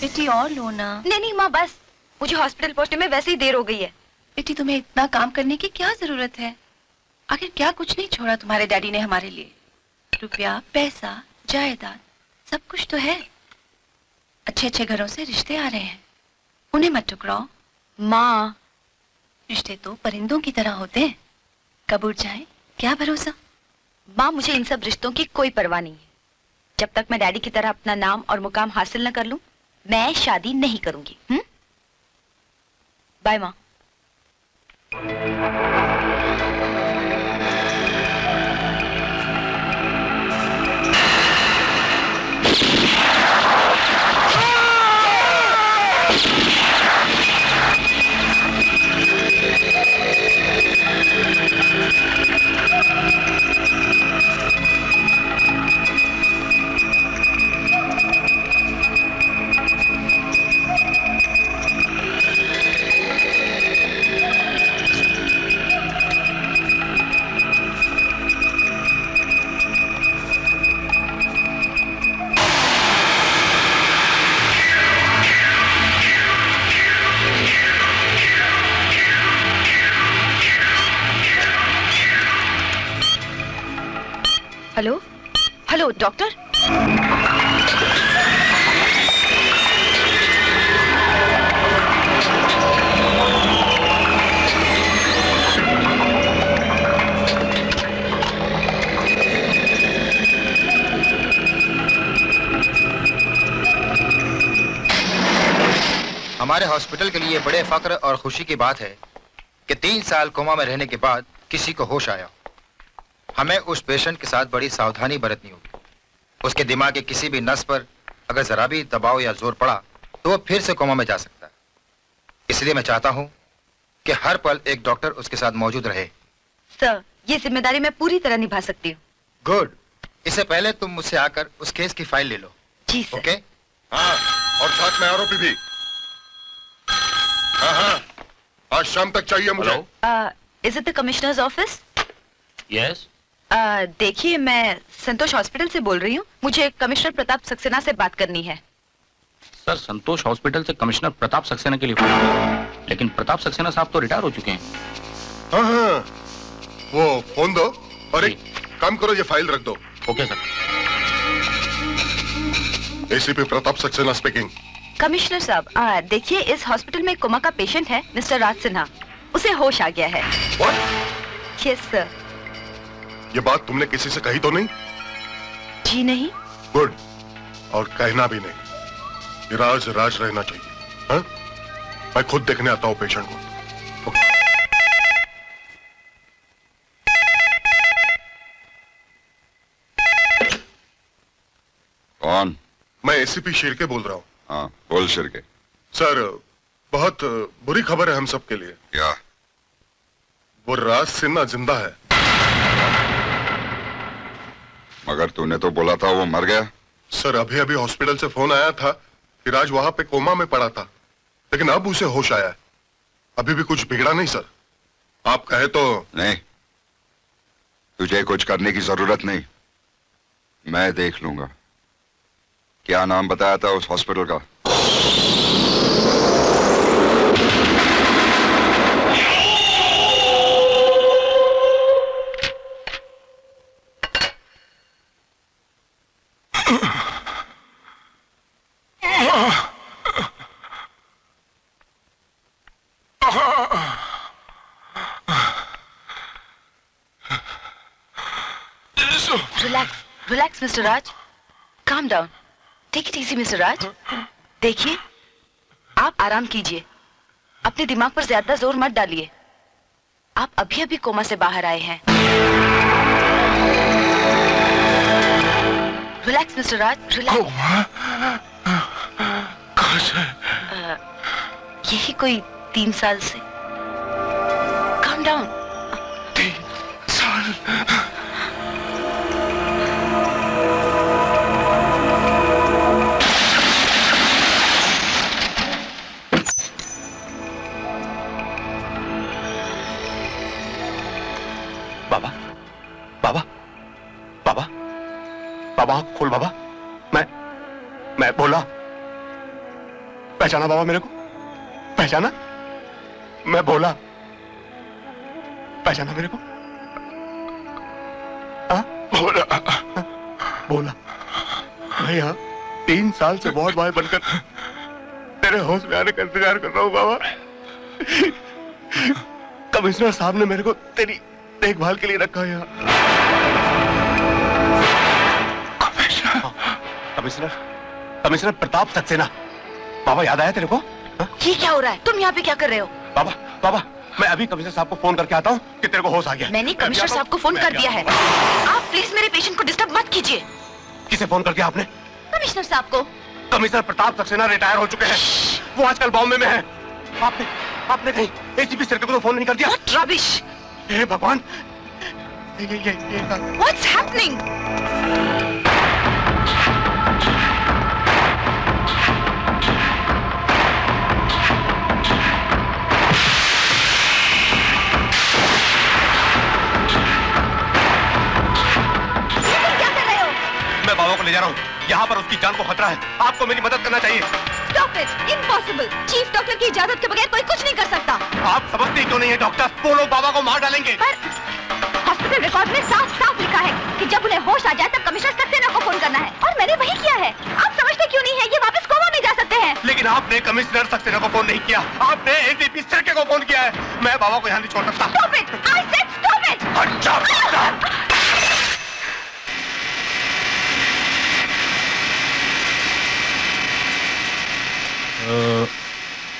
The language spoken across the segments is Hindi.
बेटी और लो ना। नहीं नहीं माँ बस, मुझे हॉस्पिटल पहुंचने में वैसे ही देर हो गई है। बेटी तुम्हें इतना काम करने की क्या जरूरत है? आखिर क्या कुछ नहीं छोड़ा तुम्हारे डैडी ने हमारे लिए? रुपया पैसा जायदाद सब कुछ तो है। अच्छे अच्छे घरों से रिश्ते आ रहे हैं, उन्हें मत ठुकराओ। माँ रिश्ते तो परिंदों की तरह होते हैं, कब उड़ जाए क्या भरोसा। माँ मुझे इन सब रिश्तों की कोई परवाह नहीं है। जब तक मैं डैडी की तरह अपना नाम और मुकाम हासिल न कर लूं, मैं शादी नहीं करूंगी। बाय माँ। Hello hello doctor. हमारे हॉस्पिटल के लिए बड़े फख्र और खुशी की बात है कि 3 साल कोमा में रहने के बाद किसी को होश आया। हमें उस पेशेंट के साथ बड़ी सावधानी बरतनी होगी। उसके दिमाग के किसी भी नस पर अगर जरा भी दबाव या जोर पड़ा तो वो फिर से कोमा में जा सकता है। इसलिए मैं चाहता हूं कि हर पल एक डॉक्टर उसके साथ मौजूद रहे। सर, ये जिम्मेदारी मैं पूरी तरह निभा सकती हूँ। गुड। इससे पहले तुम मुझसे आकर उस केस की फाइल ले लो। जी सर। ओके? हाँ, और साथ में आरोपी भी। हाँ, आज शाम तक चाहिए मुझे। Is it the commissioners office? Yes. देखिए, मैं संतोष हॉस्पिटल से बोल रही हूँ। मुझे कमिश्नर प्रताप सक्सेना से बात करनी है। सर, संतोष हॉस्पिटल से कमिश्नर प्रताप सक्सेना के लिए फोन है, लेकिन प्रताप सक्सेना साहब तो रिटायर हो चुके हैं। हाँ, वो फोन दो और एक काम करो, ये फाइल रख दो। Okay sir. ACP Pratap Saxena speaking. Commissioner साहब, देखिए, इस हॉस्पिटल में कोमा का पेशेंट है मिस्टर राज सिन्हा। उसे होश आ गया है। What? Yes sir. ये बात तुमने किसी से कही तो नहीं? जी नहीं। गुड। और कहना भी नहीं। ये राज राज रहना चाहिए। हाँ? मैं खुद देखने आता हूँ पेशेंट को। कौन? मैं एसीपी शिर्के बोल रहा हूँ। हाँ, बोल शिर्के। सर, बहुत बुरी खबर है हम सब के लिए। क्या? वो राज सिन्हा जिंदा है। मगर तूने तो बोला था वो मर गया। सर, अभी अभी हॉस्पिटल से फोन आया था कि राज वहां पे कोमा में पड़ा था, लेकिन अब उसे होश आया है। अभी भी कुछ बिगड़ा नहीं सर। आप कहे तो। नहीं, तुझे कुछ करने की जरूरत नहीं, मैं देख लूंगा। क्या नाम बताया था उस हॉस्पिटल का? Relax mister Raj, calm down, take it easy mister Raj. देखिए, आप आराम कीजिए, अपने दिमाग पर ज्यादा जोर मत डालिए। आप अभी अभी कोमा से बाहर आए हैं। रिलैक्स मिस्टर राज, रिलैक्स। यही कोई 3 साल से। Calm down. 3 साल? बाबा, बाबा, बाबा, बाबा खोल बाबा। मैं बोला पहचाना बाबा मेरे को? पहचाना? मैं बोला, पहचाना मेरे को? बोला, बोला। मैं यहाँ 3 साल से वार्ड बॉय बनकर तेरे होश में आने का इंतजार कर रहा हूँ बाबा। कमिश्नर साहब ने मेरे को तेरी देखभाल के लिए रखा है यहाँ। कमिश्नर प्रताप सक्सेना। बाबा याद आया तेरे को? ये क्या हो रहा है? तुम यहाँ पे क्या कर रहे हो? बाबा मैं अभी कमिश्नर साहब को फोन करके आता हूँ कि तेरे को होश आ गया। मैंने कमिश्नर साहब को फोन कर दिया है। आप प्लीज मेरे पेशेंट को डिस्टर्ब मत कीजिए। किसे फोन कर दिया आपने? कमिश्नर साहब को। कमिश्नर प्रताप सक्सेना रिटायर हो चुके हैं। वो आजकल बॉम्बे में है। आपने कहीं एसीपी सर को तो फोन नहीं कर दिया? What rubbish! हे भगवान, What's happening? मैं बाबा को ले जा रहा हूँ। यहाँ पर उसकी जान को खतरा है। आपको मेरी मदद करना चाहिए। Stop it! Impossible! Chief doctor की इजाजत के बगैर कोई कुछ नहीं कर सकता। आप समझते क्यों नहीं है डॉक्टर? वो लोग बाबा को मार डालेंगे। पर हॉस्पिटल रिकॉर्ड में साफ-साफ लिखा है कि जब उन्हें होश आ जाए तब कमिश्नर सक्सेना को फोन करना है, और मैंने वही किया है। आप समझते क्यों नहीं है? ये वापस कोमा में जा सकते हैं। लेकिन आपने कमिश्नर सक्सेना को फोन नहीं किया, आपने एसीपी सिरके को फोन किया है। मैं बाबा को यहाँ नहीं छोड़ सकता। Stop it! I said stop it! अच्छा,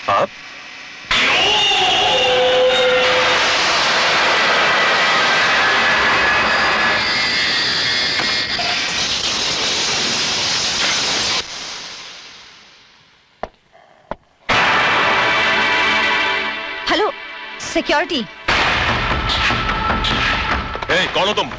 आप? Hello, security. कौन हो तुम?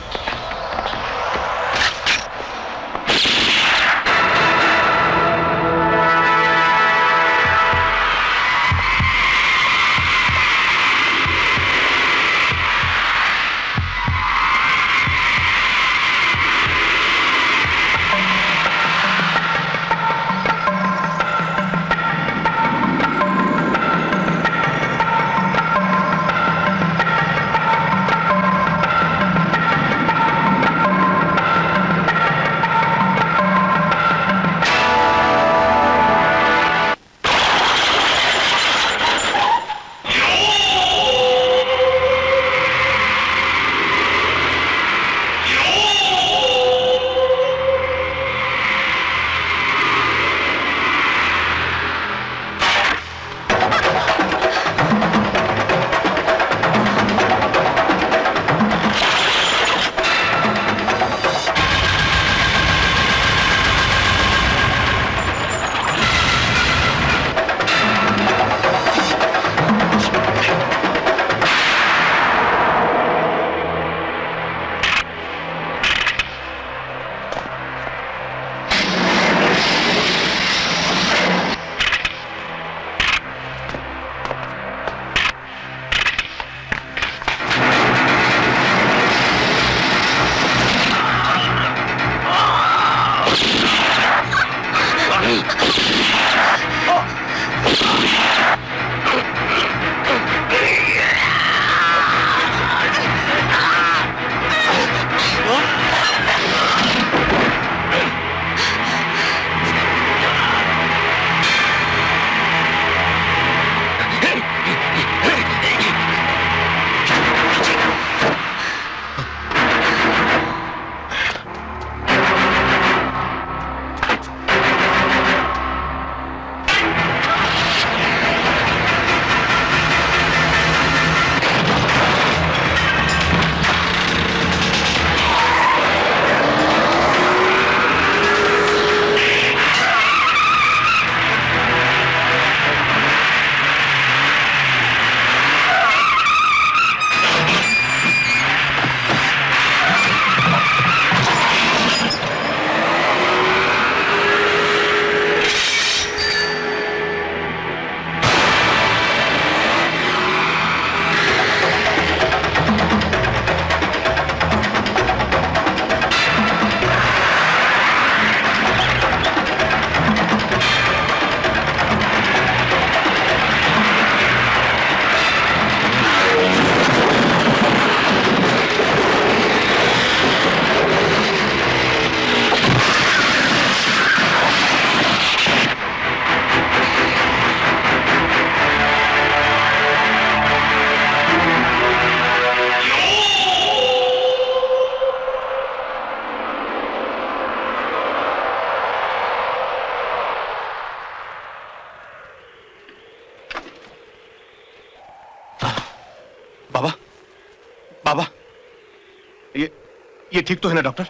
ठीक तो है ना डॉक्टर?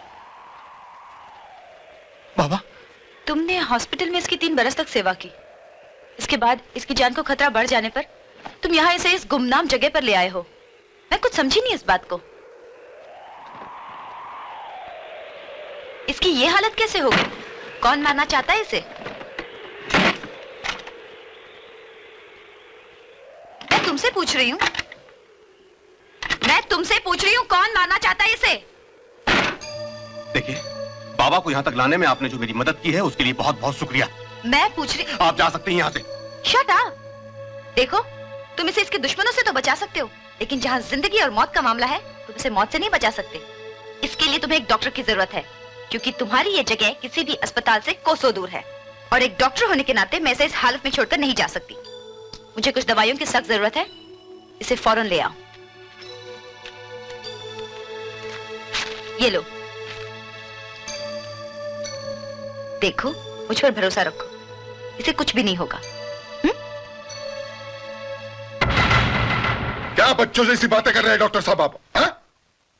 बाबा, तुमने हॉस्पिटल में इसकी 3 बरस तक सेवा की। इसके बाद इसकी जान को खतरा बढ़ जाने पर तुम यहाँ इसे इस गुमनाम जगह पर ले आए हो। मैं कुछ समझी नहीं इस बात को। इसकी ये हालत कैसे हो गई? कौन मारना चाहता है इसे? मैं तुमसे पूछ रही हूँ, कौन मारना चाहता है इसे? देखिए, बाबा को यहाँ तक लाने में आपने जो मेरी मदद की है उसके लिए बहुत बहुत शुक्रिया। मैं पूछ रही। आप जा सकते हैं यहाँ से। Shut up. देखो, तुम इसे इसके दुश्मनों से तो बचा सकते हो, लेकिन जहाँ जिंदगी और मौत का मामला है तुम इसे मौत से नहीं बचा सकते। इसके लिए तुम्हें एक डॉक्टर की जरूरत है, क्योंकि तुम्हारी ये जगह किसी भी अस्पताल से कोसों दूर है, और एक डॉक्टर होने के नाते मैं इसे इस हालत में छोड़कर नहीं जा सकती। मुझे कुछ दवाइयों की सख्त जरूरत है, इसे फौरन ले आओ। ये लो, देखो, मुझ पर भरोसा रखो, इसे कुछ भी नहीं होगा। क्या बच्चों जैसी बातें कर रहे हैं डॉक्टर साहब आप? हा?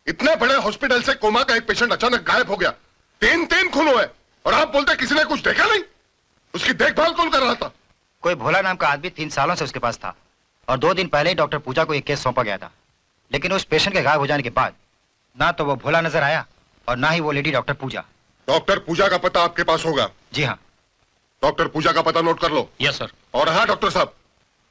इतने बड़े हॉस्पिटल से कोमा का एक पेशेंट अचानक गायब हो गया, 3 खून हुए, और आप बोलते किसी ने कुछ देखा नहीं? उसकी देखभाल कौन कर रहा था? कोई भोला नाम का आदमी 3 सालों से उसके पास था, और 2 दिन पहले ही डॉक्टर पूजा को एक केस सौंपा गया था। लेकिन उस पेशेंट के गायब हो जाने के बाद ना तो वो भोला नजर आया और ना ही वो लेडी डॉक्टर पूजा। डॉक्टर पूजा का पता आपके पास होगा? जी हाँ। डॉक्टर पूजा का पता नोट कर लो। Yes sir. और हाँ डॉक्टर साहब,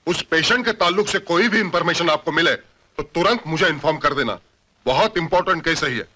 उस पेशेंट के ताल्लुक से कोई भी इंफॉर्मेशन आपको मिले तो तुरंत मुझे इन्फॉर्म कर देना। बहुत इंपॉर्टेंट केस है ये।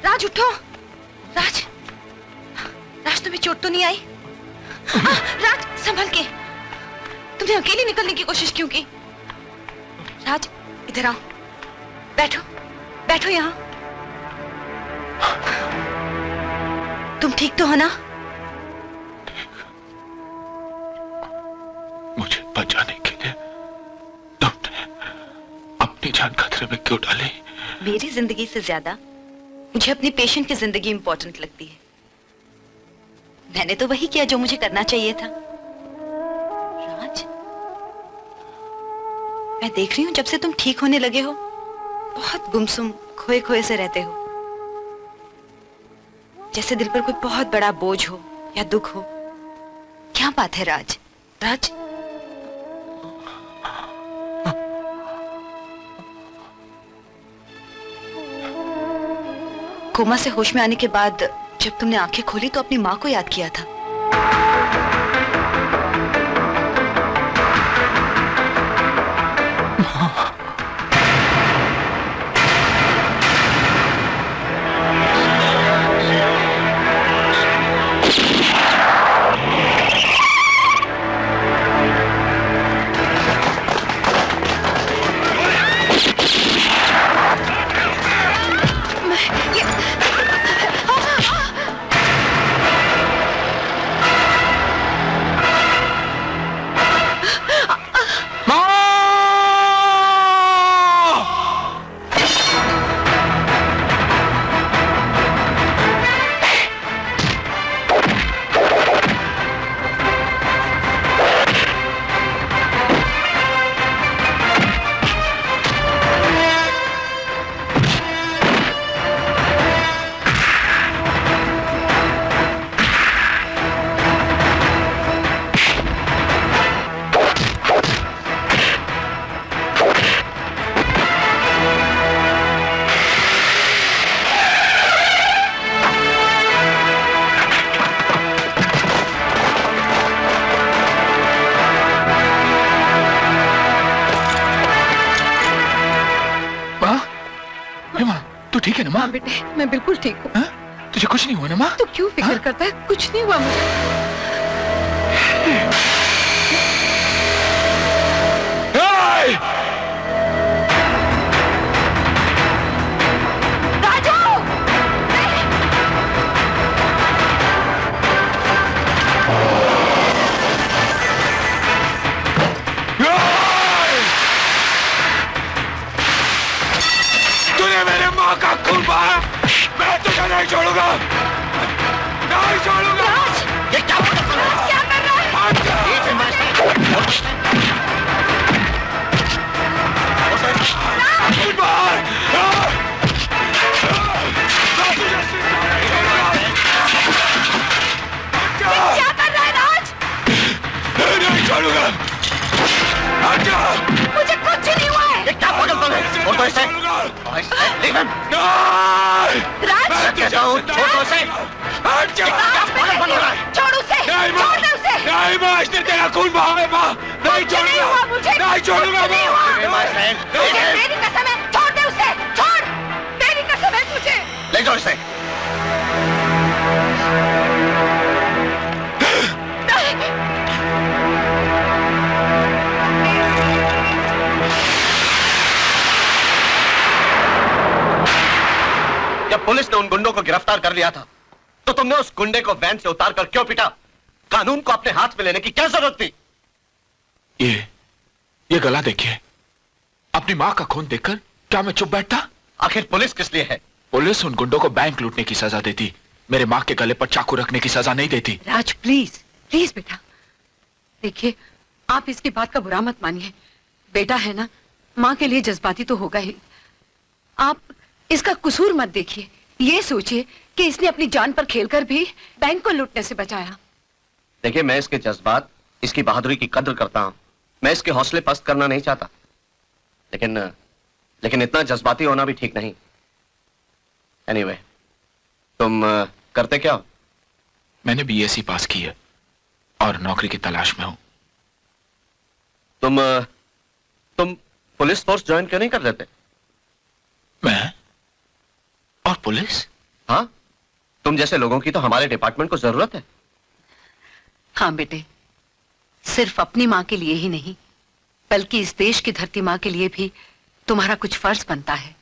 राज उठो। राज, राज तुम्हें चोट तो नहीं आई? राज संभल के, तुमने अकेले निकलने की कोशिश क्यों की? राज इधर आओ, बैठो बैठो यहाँ। तुम ठीक तो हो ना? मुझे बचाने के लिए तुमने अपनी जान खतरे में क्यों डाली? मेरी जिंदगी से ज्यादा मुझे अपनी पेशेंट की जिंदगी इंपॉर्टेंट लगती है। मैंने तो वही किया जो मुझे करना चाहिए था। राज, मैं देख रही हूं जब से तुम ठीक होने लगे हो बहुत गुमसुम खोए खोए से रहते हो, जैसे दिल पर कोई बहुत बड़ा बोझ हो या दुख हो। क्या बात है राज? राज, कोमा से होश में आने के बाद जब तुमने आंखें खोली तो अपनी माँ को याद किया था। मैं बिल्कुल ठीक हूँ। तुझे कुछ नहीं हुआ ना माँ? तो क्यों फिक्र करता है? कुछ नहीं हुआ मुझे। का खून बहा, मैं तुझे नहीं छोड़ूंगा, नहीं छोड़ूंगा। ये क्या कर रहा है? क्या कर रहा है? खून बहा, क्या कर रहा है राज? नहीं छोड़ूंगा। मुझे कुछ नहीं हुआ है। ये क्या पागलपन है? और तो ऐसे राज, कहता हूँ छोड़ दो उसे। छोड़ उसे, छोड़ दे उसे। नहीं माँ, इसने तेरा खून बहा है माँ, नहीं छोड़ूंगा, नहीं छोड़ूंगा माँ। मेरी कसम है, छोड़ दे उसे, छोड़, मेरी कसम है तुझे। ले जाओ इसे। जब पुलिस ने उन गुंडों को गिरफ्तार कर लिया था तो तुमने उस गुंडे को वैन से उतारकर क्यों पीटा? कानून को अपने हाथ में लेने की क्या जरूरत थी? ये गला देखिए, अपनी माँ का खून देखकर क्या मैं चुप बैठता? आखिर पुलिस किस लिए है? पुलिस उन गुंडों को बैंक लूटने की सजा देती, मेरे माँ के गले पर चाकू रखने की सजा नहीं देती। राज प्लीज, प्लीज बेटा, देखिए आप इसकी बात का बुरा मत मानिए। बेटा है ना, माँ के लिए जज्बाती तो होगा ही। आप इसका कसूर मत देखिए, ये सोचिए कि इसने अपनी जान पर खेलकर भी बैंक को लूटने से बचाया। देखिए, मैं इसके जज्बात, इसकी बहादुरी की कद्र करता हूं। मैं इसके हौसले पस्त करना नहीं चाहता, लेकिन इतना जज्बाती होना भी ठीक नहीं। एनीवे, तुम करते क्या हो? मैंने बीएससी पास की है और नौकरी की तलाश में हूं। तुम पुलिस फोर्स ज्वाइन क्यों नहीं कर लेते? मैं और पुलिस? हाँ, तुम जैसे लोगों की तो हमारे डिपार्टमेंट को जरूरत है। हाँ बेटे, सिर्फ अपनी माँ के लिए ही नहीं, बल्कि इस देश की धरती माँ के लिए भी तुम्हारा कुछ फर्ज बनता है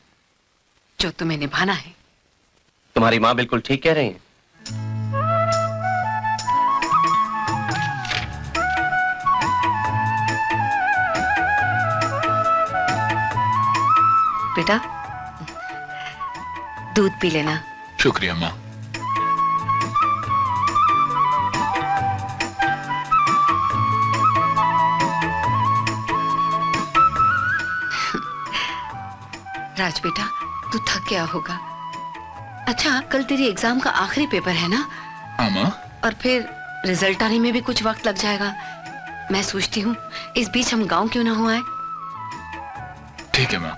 जो तुम्हें निभाना है। तुम्हारी माँ बिल्कुल ठीक कह रही है। बेटा, दूध पी लेना। शुक्रिया माँ। राज बेटा, तू थक गया होगा। अच्छा, कल तेरी एग्जाम का आखिरी पेपर है ना? हाँ माँ। और फिर रिजल्ट आने में भी कुछ वक्त लग जाएगा। मैं सोचती हूँ इस बीच हम गांव क्यों ना हो आए। ठीक है माँ,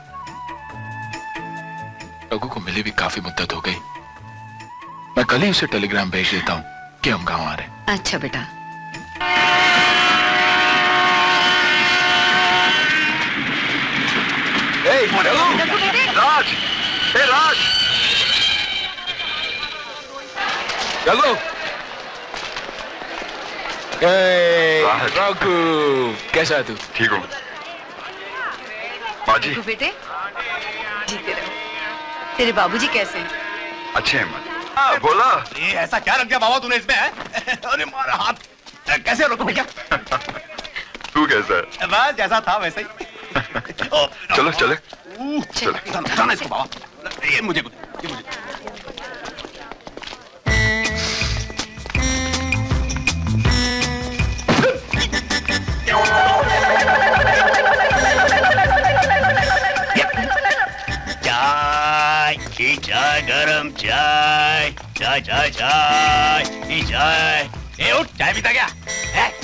लोगों को मिले भी काफी मुद्दत हो गई। मैं कल ही उसे टेलीग्राम भेज देता हूँ कि हम गांव आ रहे हैं। अच्छा बेटा। राज, राज, चलो। रघु, कैसा है तू? ठीक हूँ माँ जी। बेटे, जीते रहो। तेरे बाबूजी कैसे हैं? अच्छे हैं माँ। बोला ये ऐसा क्या रख दिया बाबा तूने इसमें है? अरे मारा हाथ, कैसे रोको भैया? तू कैसा है? बस जैसा था वैसे ही। चलो चले। जाना इसको बाबा। ये मुझे चाय, गरम चाय, चाय चाय चाय, चाय। ए उठ, चाय पीता क्या?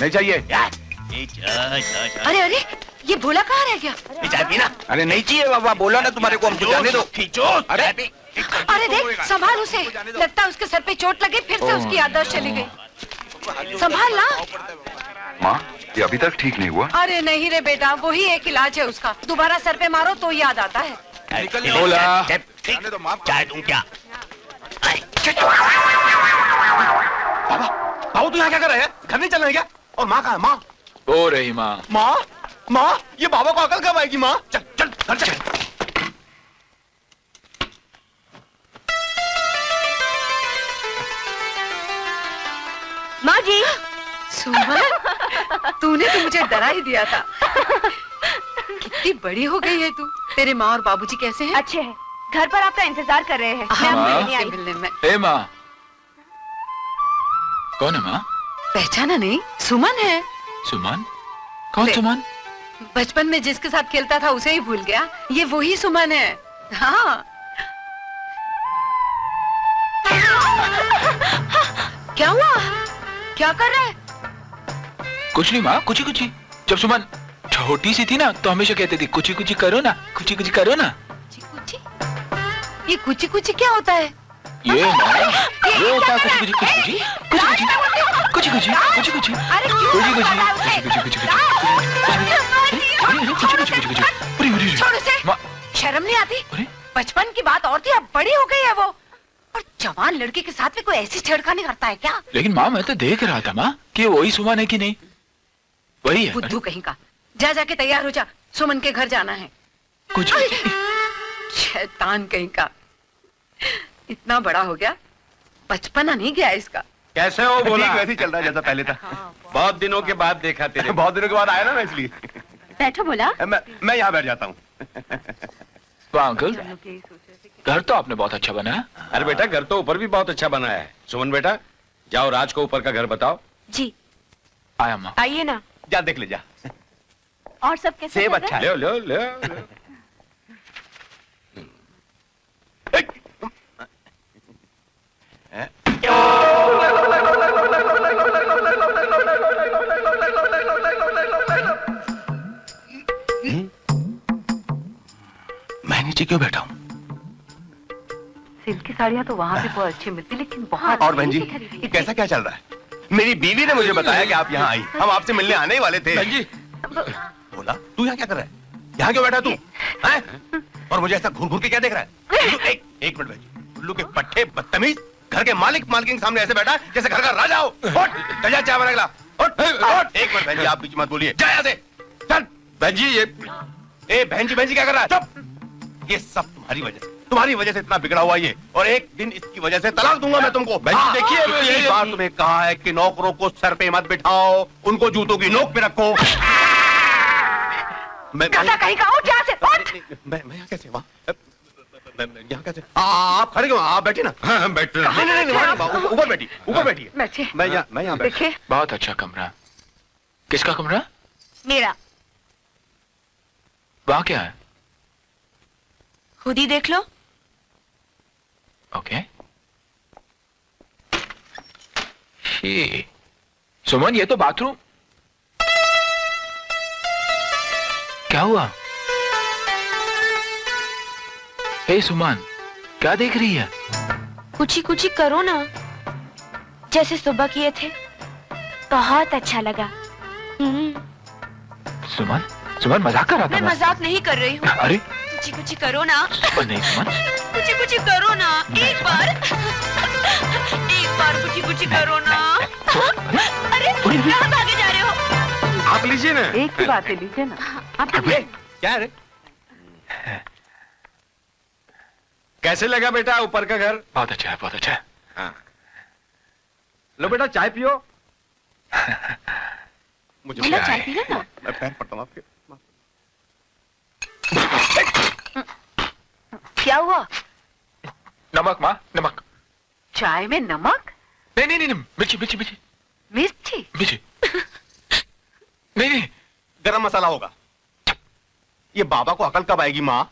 नहीं चाहिए। चाय चाय चाय। अरे अरे, ये भोला कहाँ रह गया? चाय पीना। अरे नहीं चाहिए बाबा, बोला ना तुम्हारे को, हमको जाने दो। खींचो। अरे अरे देख, संभाल उसे। लगता है उसके सर पे चोट लगी, फिर से उसकी याददाश्त चली गई। संभाल ना। माँ, ये अभी तक ठीक नहीं हुआ? अरे नहीं रे बेटा, वही एक इलाज है उसका। दोबारा सर पे मारो तो याद आता है। बोला चाय दूं क्या? बाबा बाबू तू यहाँ क्या कर रहे हैं? घर नहीं चलना है क्या? और माँ कहाँ है? माँ हो रही माँ। माँ माँ ये बाबा को अकल कब आएगी? माँ चल चल घर चल। माँ जी। सुमन, तूने तो मुझे डरा ही दिया था। कितनी बड़ी हो गई है तू। तेरे माँ और बाबूजी कैसे हैं? अच्छे हैं, घर पर आपका इंतजार कर रहे हैं। मैं माँ? आपसे मिलने में। ए माँ, कौन है माँ? पहचाना नहीं? सुमन है। सुमन? कौन सुमन? बचपन में जिसके साथ खेलता था उसे ही भूल गया। ये वही सुमन है। हाँ। क्या हुआ? क्या कर रहा है? कुछ नहीं माँ, कुछ ही। जब सुमन छोटी सी थी ना तो हमेशा कहती थी कुछ ही करो ना, कुछ ही करो ना। कुची? ये कुची क्या होता है? ये माँ, ये होता है कुछ छोड़ उसे। शर्म नहीं आती? बचपन की बात और थी, अब बड़ी हो गई है वो। और जवान लड़के के साथ में कोई ऐसी छेड़खानी करता है क्या? लेकिन माँ मैं तो देख रहा था माँ कि वही सुमन है कि नहीं। वही है। बुद्धू कहीं का। जाके तैयार हो जा, सुमन के घर जाना है। कुछ शैतान कहीं का। इतना बड़ा हो गया, बचपना नहीं गया इसका। कैसे हो? बोला वैसे ही चल रहा है जैसा पहले था। बहुत दिनों के बाद देखा तेरे। बहुत दिनों के बाद आया ना मैं, इसलिए। बैठो बोला। मैं यहाँ बैठ जाता हूँ। वाह अंकल, घर तो आपने बहुत अच्छा बनाया। अरे बेटा घर तो ऊपर भी बहुत अच्छा बना है। सुमन बेटा जाओ राज को ऊपर का घर बताओ। जी आया माँ। आइए ना। जा देख ले जा। और सब कैसे? सेब अच्छा है। ले। मैं नीचे क्यों बैठा हूँ? सिल्क की साड़ियाँ तो वहाँ भी बहुत अच्छी मिलती, लेकिन बहुत। और बहन जी कैसा क्या चल रहा है? मेरी बीवी ने मुझे बताया कि आप यहाँ आई। हम आपसे मिलने आने ही वाले थे। बहन जी बोला तू यहाँ क्या कर रहा है? यहाँ क्यों बैठा तू? हैं? और मुझे ऐसा घूर के क्या देख रहा है? एक मिनट बहन जी, उल्लू के पट्टे बदतमीज, घर के मालिक के सामने ऐसे बैठा जैसे घर का राजा हो। उठ, जा चाय बना के ला। उठ। एक मिनट बहन जी, आप बीच मत बोलिए। जा यहाँ से, चल। बहन जी ये बहन जी क्या कर रहा है? चुप। ये सब तुम्हारी वजह से इतना बिगड़ा हुआ ये, और एक दिन इसकी वजह से तलाक दूंगा मैं तुमको। बहन जी देखिए एक बार तुम्हें कहा है कि नौकरों को सर पे मत बिठाओ, उनको जूतों की नोक पे रखो। मैं कहीं का उठ यहाँ से, उठ। मैं यहाँ कैसे? यहाँ कैसे? आप खड़े क्यों? आप बैठे ना। हाँ बैठे। नहीं, ऊपर बैठिए। बैठिए। मैं यहाँ देखिए बहुत अच्छा कमरा। किसका कमरा? मेरा। वहाँ क्या है? खुद ही देख लो। ओके। सुमन ये तो बाथरूम। क्या हुआ? हे सुमन, क्या देख रही है? कुछ ही करो ना, जैसे सुबह किए थे। बहुत अच्छा लगा। सुमन मजाक कर रहा था। मैं मजाक नहीं कर रही हूँ। अरे कुछ करो ना। नहीं सुमन, कुछ करो ना। एक बार कुछ करो ना। अरे कहाँ भागे जा रहे हो? आप लीजिए ना। एक ही बात है, लीजिए ना। आप क्या है? कैसे लगा बेटा ऊपर का घर? बहुत अच्छा है, बहुत अच्छा है। हाँ। लो बेटा चाय पियो। मुझे चाय पी लो ना। मैं पैर पड़ता हूँ आपके। क्या हुआ? नमक माँ, नमक। चाय में नमक? नहीं, मिर्ची। मिर्ची? नहीं। गरम मसाला होगा। ये बाबा को अकल कब आएगी माँ?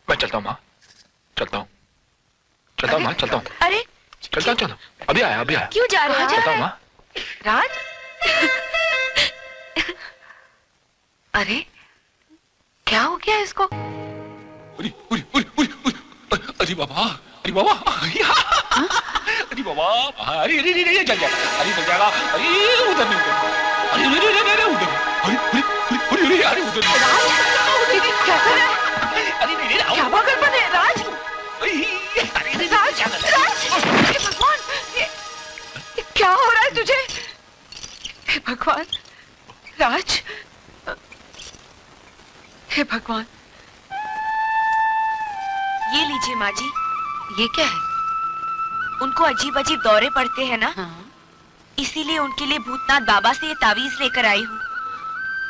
मैं चलता हूँ माँ, चलता हूँ माँ, चलता हूँ। अरे चलो अभी आया। क्यों जा रहे हो? चलता हूँ माँ। राज? अरे क्या हो गया इसको? अरे बाबा, अरे जल जाएगा। अरे उधर नहीं, अरे उधर। क्या कर रहा है? अरे क्या बात भगवान, राज, हे भगवान। ये लीजिए माँ जी। ये क्या है? उनको अजीब अजीब दौरे पड़ते हैं ना, हाँ? इसीलिए उनके लिए भूतनाथ बाबा से ये तावीज लेकर आई हूँ।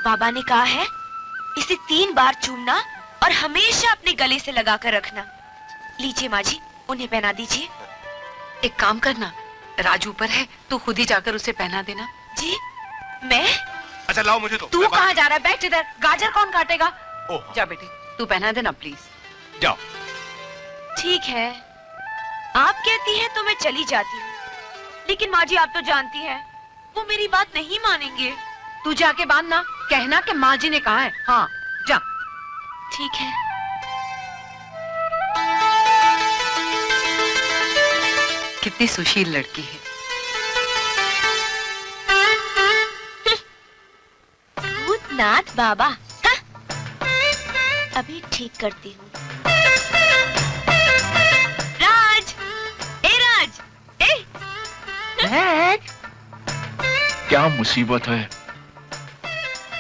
बाबा ने कहा है इसे 3 बार चूमना और हमेशा अपने गले से लगाकर रखना। लीजिए माँ जी, उन्हें पहना दीजिए। एक काम करना, राज ऊपर है, तू खुद ही जाकर उसे पहना देना। जी? मैं? अच्छा लाओ मुझे तो। तू कहाँ जा रहा है? बैठ इधर, गाजर कौन काटेगा? ओह। जा बेटे, तू पहना देना प्लीज। जाओ। ठीक है, आप कहती हैं तो मैं चली जाती हूँ, लेकिन माँ जी आप तो जानती हैं वो मेरी बात नहीं मानेंगे। तू जाके बांधना, कहना कि माँ जी ने कहा है। हाँ जा। ठीक है। कितनी सुशील लड़की है। भूतनाथ बाबा, हाँ? अभी ठीक करती हूँ। राज, ए राज, ए। क्या मुसीबत है?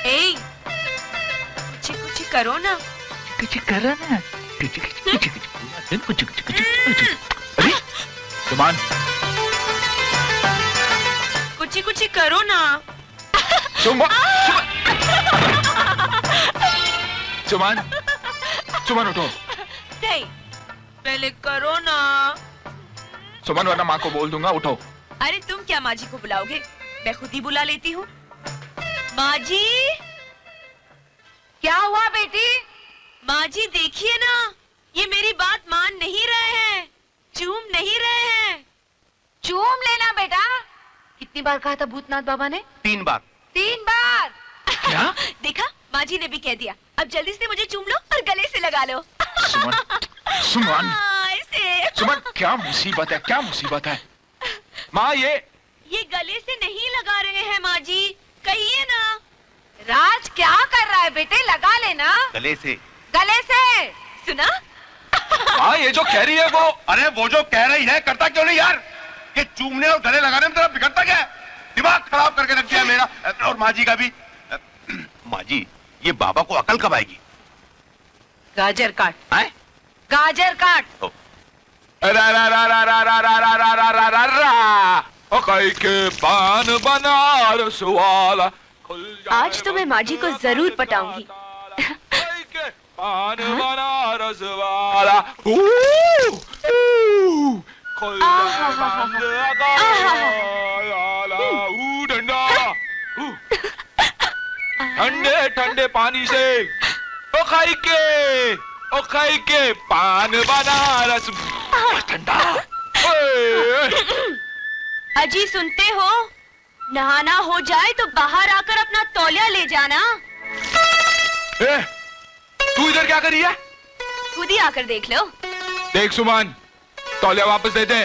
ए, कुछ करो ना। कुछ करो ना। अरे सुमान, कुछ करो ना। सुमान, सुमान उठो। नहीं, पहले करो ना। सुमान वरना माँ को बोल दूंगा, उठो। अरे तुम क्या माँ जी को बुलाओगे, मैं खुद ही बुला लेती हूँ। माँ जी। क्या हुआ बेटी? माँ जी देखिए ना, ये मेरी बात मान नहीं रहे हैं, चूम नहीं रहे हैं। चूम लेना बेटा। कितनी बार कहा था भूतनाथ बाबा ने? 3 बार। 3 बार। क्या? देखा, माँ जी ने भी कह दिया। अब जल्दी से मुझे चूम लो और गले से लगा लो। सुमन, सुमन, ऐसे। सुमन, क्या मुसीबत है, क्या मुसीबत है? माँ ये गले से नहीं लगा रहे हैं माँ जी, कहिए ना। राज क्या कर रहा है बेटे? लगा लेना गले से। गले से। सुना? हाँ, ये जो कह रही है वो। अरे वो जो कह रही है करता क्यों नहीं यार? कि चूमने और गले लगाने में तेरा बिगड़ता क्या है? दिमाग खराब करके रख दिया मेरा और माँ जी का भी। माँ जी, ये बाबा को अकल कब आएगी? गाजर काट। आए? गाजर काट। के पान बनारस वाला। आज तो मैं माँ जी को जरूर पटाऊंगी। पान बनारस वाला। ठंडे ठंडे पानी से ओ खाई के पान बनारस ठंडा। अजी सुनते हो? नहाना हो जाए तो बाहर आकर अपना तौलिया ले जाना। तू इधर क्या कर रही है? खुद ही आकर देख लो। देख सुमन, तौलिया वापस दे दे।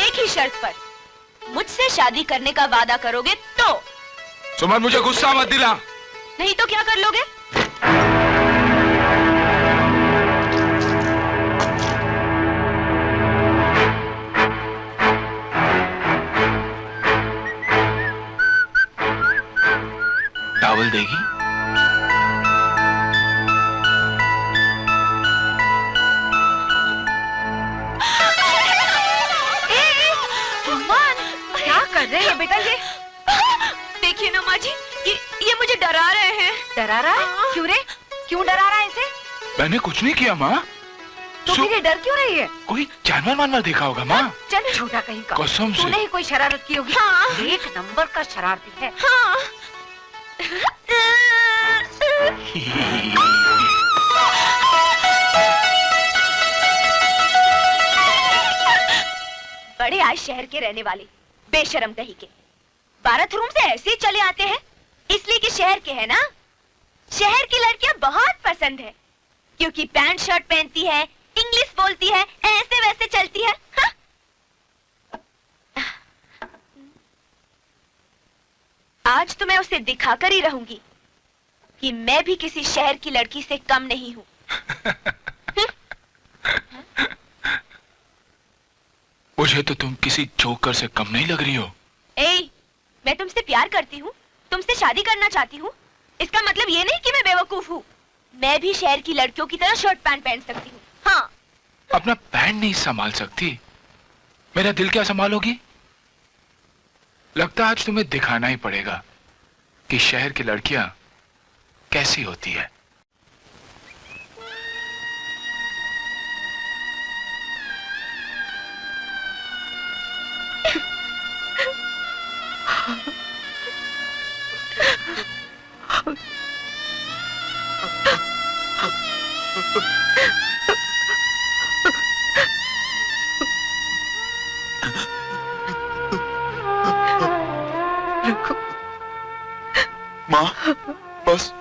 एक ही शर्त पर, मुझसे शादी करने का वादा करोगे तो। सुमन मुझे गुस्सा मत दिला। नहीं तो क्या कर लोगे? टावल देगी? क्या कर रहे हैं बेटा ये? देखिए ना माँ जी, ये मुझे डरा रहे हैं। डरा रहा है? क्यों रे? क्यों डरा रहा है इसे? मैंने कुछ नहीं किया माँ। तो फिर ये डर क्यों रही है? कोई जानवर वानवर देखा होगा माँ। चल झूठा कहीं का। कसम से। तूने ही कोई शरारत की होगी। हाँ। 1 नंबर का शरारती है। हाँ। बड़े आज शहर के रहने वाले बेशरम कहीं के बारात रूम से ऐसे ही चले आते हैं, इसलिए कि शहर के हैं ना। शहर की लड़कियां बहुत पसंद है, क्योंकि पैंट शर्ट पहनती है, इंग्लिश बोलती है, ऐसे वैसे चलती है। हा? आज तो मैं उसे दिखाकर ही रहूंगी कि मैं भी किसी शहर की लड़की से कम नहीं हूँ। मुझे तो तुम किसी जोकर से कम नहीं लग रही हो। ए, मैं तुमसे प्यार करती हूँ तुमसे शादी करना चाहती हूँ इसका मतलब ये नहीं कि मैं बेवकूफ हूँ। मैं भी शहर की लड़कियों की तरह शर्ट पैंट पहन सकती हूँ। हाँ। अपना पैंट नहीं संभाल सकती, मेरा दिल क्या संभालोगी? लगता है आज तुम्हें दिखाना ही पड़ेगा कि शहर की लड़कियां कैसी होती है। माँ, बस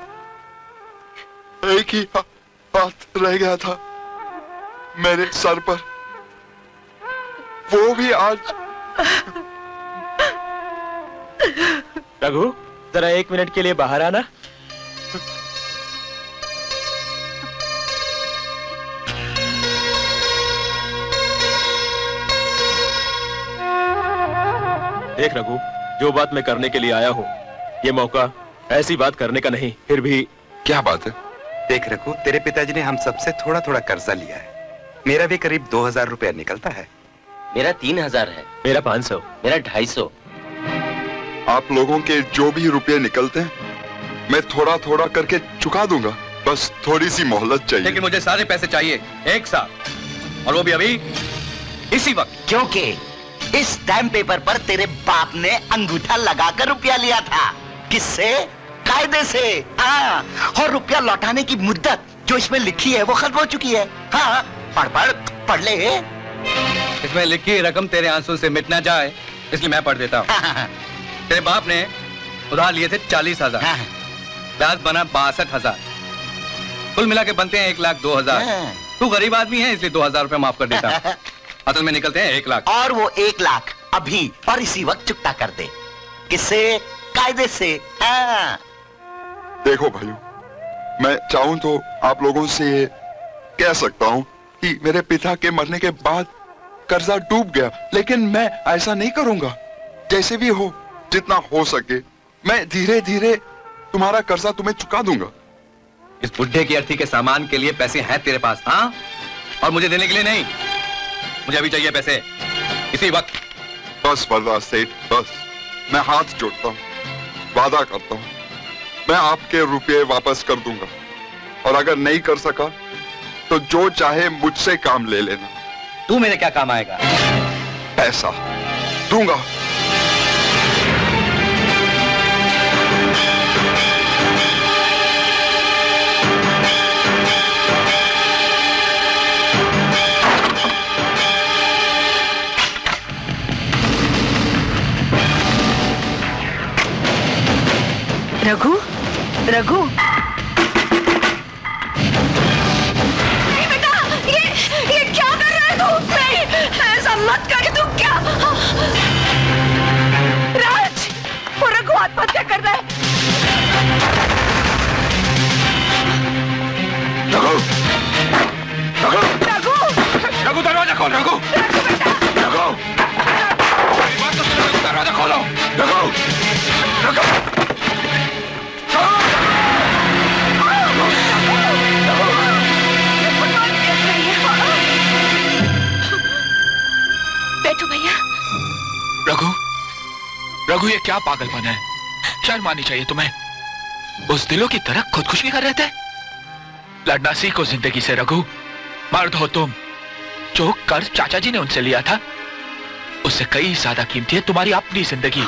एक ही हाथ रह गया था मेरे सर पर, वो भी आज। रघु, जरा 1 मिनट के लिए बाहर आना। देख रघु, जो बात मैं करने के लिए आया हूँ, ये मौका ऐसी बात करने का नहीं। फिर भी क्या बात है? देख रघु, तेरे पिताजी ने हम सबसे थोड़ा थोड़ा कर्जा लिया है। मेरा भी करीब 2000 रुपया निकलता है। मेरा 3000 है। मेरा 500। मेरा 250। आप लोगों के जो भी रुपए निकलते हैं मैं थोड़ा थोड़ा करके चुका दूंगा, बस थोड़ी सी मोहलत चाहिए। लेकिन मुझे सारे पैसे चाहिए एक साथ, और वो भी अभी इसी वक्त। क्योंकि इस स्टैम्प पेपर पर तेरे बाप ने अंगूठा लगाकर रुपया लिया था। किससे? कायदे से। हाँ, और रुपया लौटाने की मुद्दत जो इसमें लिखी है वो खत्म हो चुकी है। हाँ, पढ़ ले। इसमें लिखी रकम तेरे आंसू से मिट ना जाए, इसलिए मैं पढ़ देता हूँ। तेरे बाप ने उधार लिए थे 40,000, ब्याज बना 62,000, कुल मिला के बनते हैं 1,02,000। तू गरीब आदमी है इसलिए 2,000 रुपए माफ कर देता हूँ। असल में निकलते हैं 1 लाख। और वो 1 लाख अभी और इसी वक्त चुकता कर दे। किससे? कायदे से। हाँ। देखो भाइयों, मैं चाहूं तो आप लोगों से कह सकता हूं कि मेरे पिता के मरने के बाद कर्जा डूब गया, लेकिन मैं ऐसा नहीं करूंगा। जैसे भी हो, जितना हो सके मैं धीरे धीरे तुम्हारा कर्जा तुम्हें चुका दूंगा। इस बुढ़े की अर्थी के सामान के लिए पैसे हैं तेरे पास? हाँ, और मुझे देने के लिए नहीं। मुझे अभी चाहिए पैसे, इसी वक्त। बस बर्दाश्त सेठ, बस। मैं हाथ जोड़ता हूँ, वादा करता हूँ, मैं आपके रुपये वापस कर दूंगा। और अगर नहीं कर सका तो जो चाहे मुझसे काम ले लेना। तू मेरे क्या काम आएगा? पैसा दूंगा। रघु, रघु, नहीं बेटा, ये क्या कर रहा है तू? नहीं, ऐसा मत कर। तू क्या? राज, वो रघु आत्महत्या कर रहा है। रघु, रघु, रघु, रघु दरवाजा खोल। रघु, रघु, दरवाजा खोलो। रघु, रघु। बैठो भैया। रघु, रघु, ये क्या पागलपन है? शर्म आनी चाहिए तुम्हें। उस दिलों की तरह खुदकुशी कर रहे थे। लड़ना सीखो जिंदगी से रघु। मर्द हो तुम। जो कर्ज चाचा जी ने उनसे लिया था उससे कई ज्यादा कीमती है तुम्हारी अपनी जिंदगी।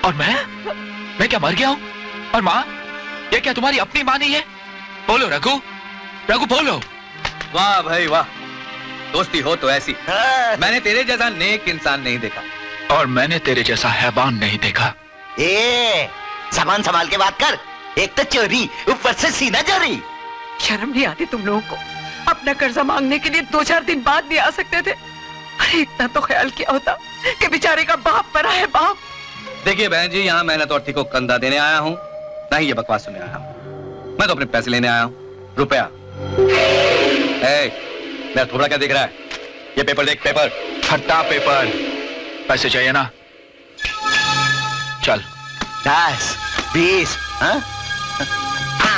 और मैं क्या मर गया हूं? और माँ, ये क्या तुम्हारी अपनी माँ नहीं है? बोलो रघु, रघु बोलो। वाह भाई वाह, दोस्ती हो तो ऐसी। मैंने तेरे जैसा नेक इंसान नहीं देखा। और मैंने तेरे जैसा हैवान नहीं देखा। सामान संभाल के बात कर। एक तो चोरी, ऊपर से सीना चोरी। शर्म नहीं आती तुम लोगों को? अपना कर्जा मांगने के लिए 2-4 दिन बाद भी आ सकते थे। अरे इतना तो ख्याल किया होता कि बेचारे का बाप मरा है। बाप। देखिए बहन जी, यहाँ मैं ना तो अर्थी को कंधा देने आया हूँ, ना ही ये बकवास सुनने आया हूँ। मैं तो अपने पैसे लेने आया हूँ, रुपया। मेरा थोड़ा क्या दिख रहा है? ये पेपर देख, पेपर। खट्टा पेपर। पैसे चाहिए ना? चल। बस 20, हाँ?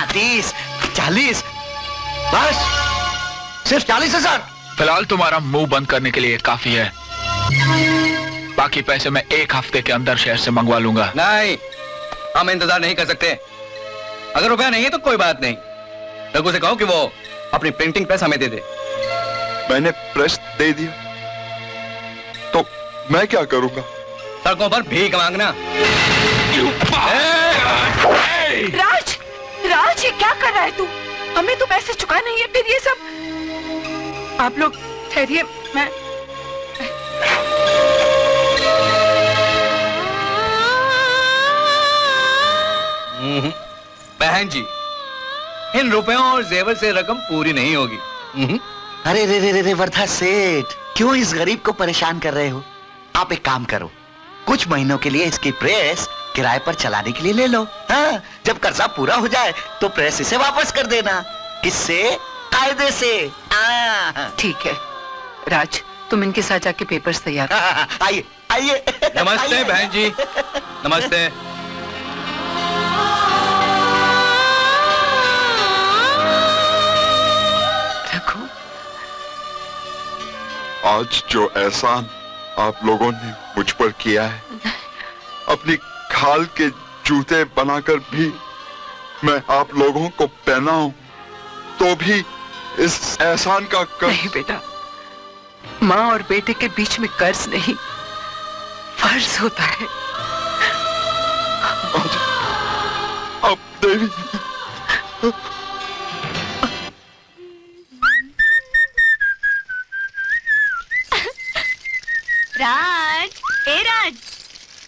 30, 40, बस सिर्फ 40,000। फिलहाल तुम्हारा मुंह बंद करने के लिए काफी है। बाकी पैसे मैं 1 हफ्ते के अंदर शहर से मंगवा लूंगा। नहीं, हम इंतजार नहीं कर सकते। अगर रुपया नहीं है तो कोई बात नहीं, रघु से कहो कि वो अपनी प्रिंटिंग प्रेस हमें दे दे। मैंने प्रेस दे दिया तो मैं क्या करूंगा? सड़कों पर भीख मांगना। राज, राज ये क्या कर रहा है तू? हमें तो पैसे चुका नहीं है, फिर ये सब। आप लोग ठहरिए, मैं बहन जी, इन रुपयों और जेवर से रकम पूरी नहीं होगी। अरे रे रे रे रे वर्धा सेठ, क्यों इस गरीब को परेशान कर रहे हो? आप एक काम करो, कुछ महीनों के लिए इसकी प्रेस किराए पर चलाने के लिए ले लो। हाँ, जब कर्जा पूरा हो जाए तो प्रेस इसे वापस कर देना। किससे? कायदे से। ठीक है राज, तुम इनके साथ जाके पेपर्स तैयार। आइए आइए। नमस्ते बहन जी, नमस्ते। रघु, आज जो एहसान आप लोगों ने मुझ पर किया है, अपनी खाल के जूते बनाकर भी मैं आप लोगों को पहनाऊं तो भी इस एहसान का नहीं बेटा, माँ और बेटे के बीच में कर्ज नहीं, फर्ज होता है। अब देवी, राज, ए राज,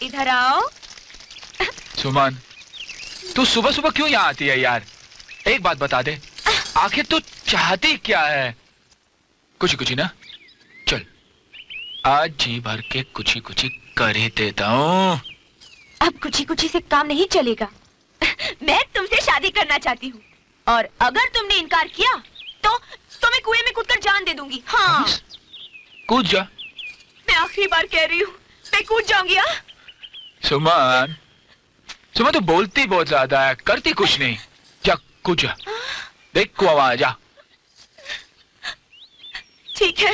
इधर आओ। सुमन, तू सुबह सुबह क्यों यहाँ आती है यार? एक बात बता दे, आखिर तू चाहती क्या है? कुछ ना, चल आज जी भर के कुछ कर ही देता हूँ। अब कुछ से काम नहीं चलेगा। मैं तुमसे शादी करना चाहती हूँ, और अगर तुमने इनकार किया तो मैं कुएं में कूदकर जान दे दूंगी। हाँ, कूद जा। मैं आखिरी बार कह रही हूँ, मैं कूद जाऊंगी। हाँ? सुमन, सुमन तू बोलती बहुत ज्यादा है, करती कुछ नहीं। जा कूद जा, देख कुआं वहां जा। ठीक है,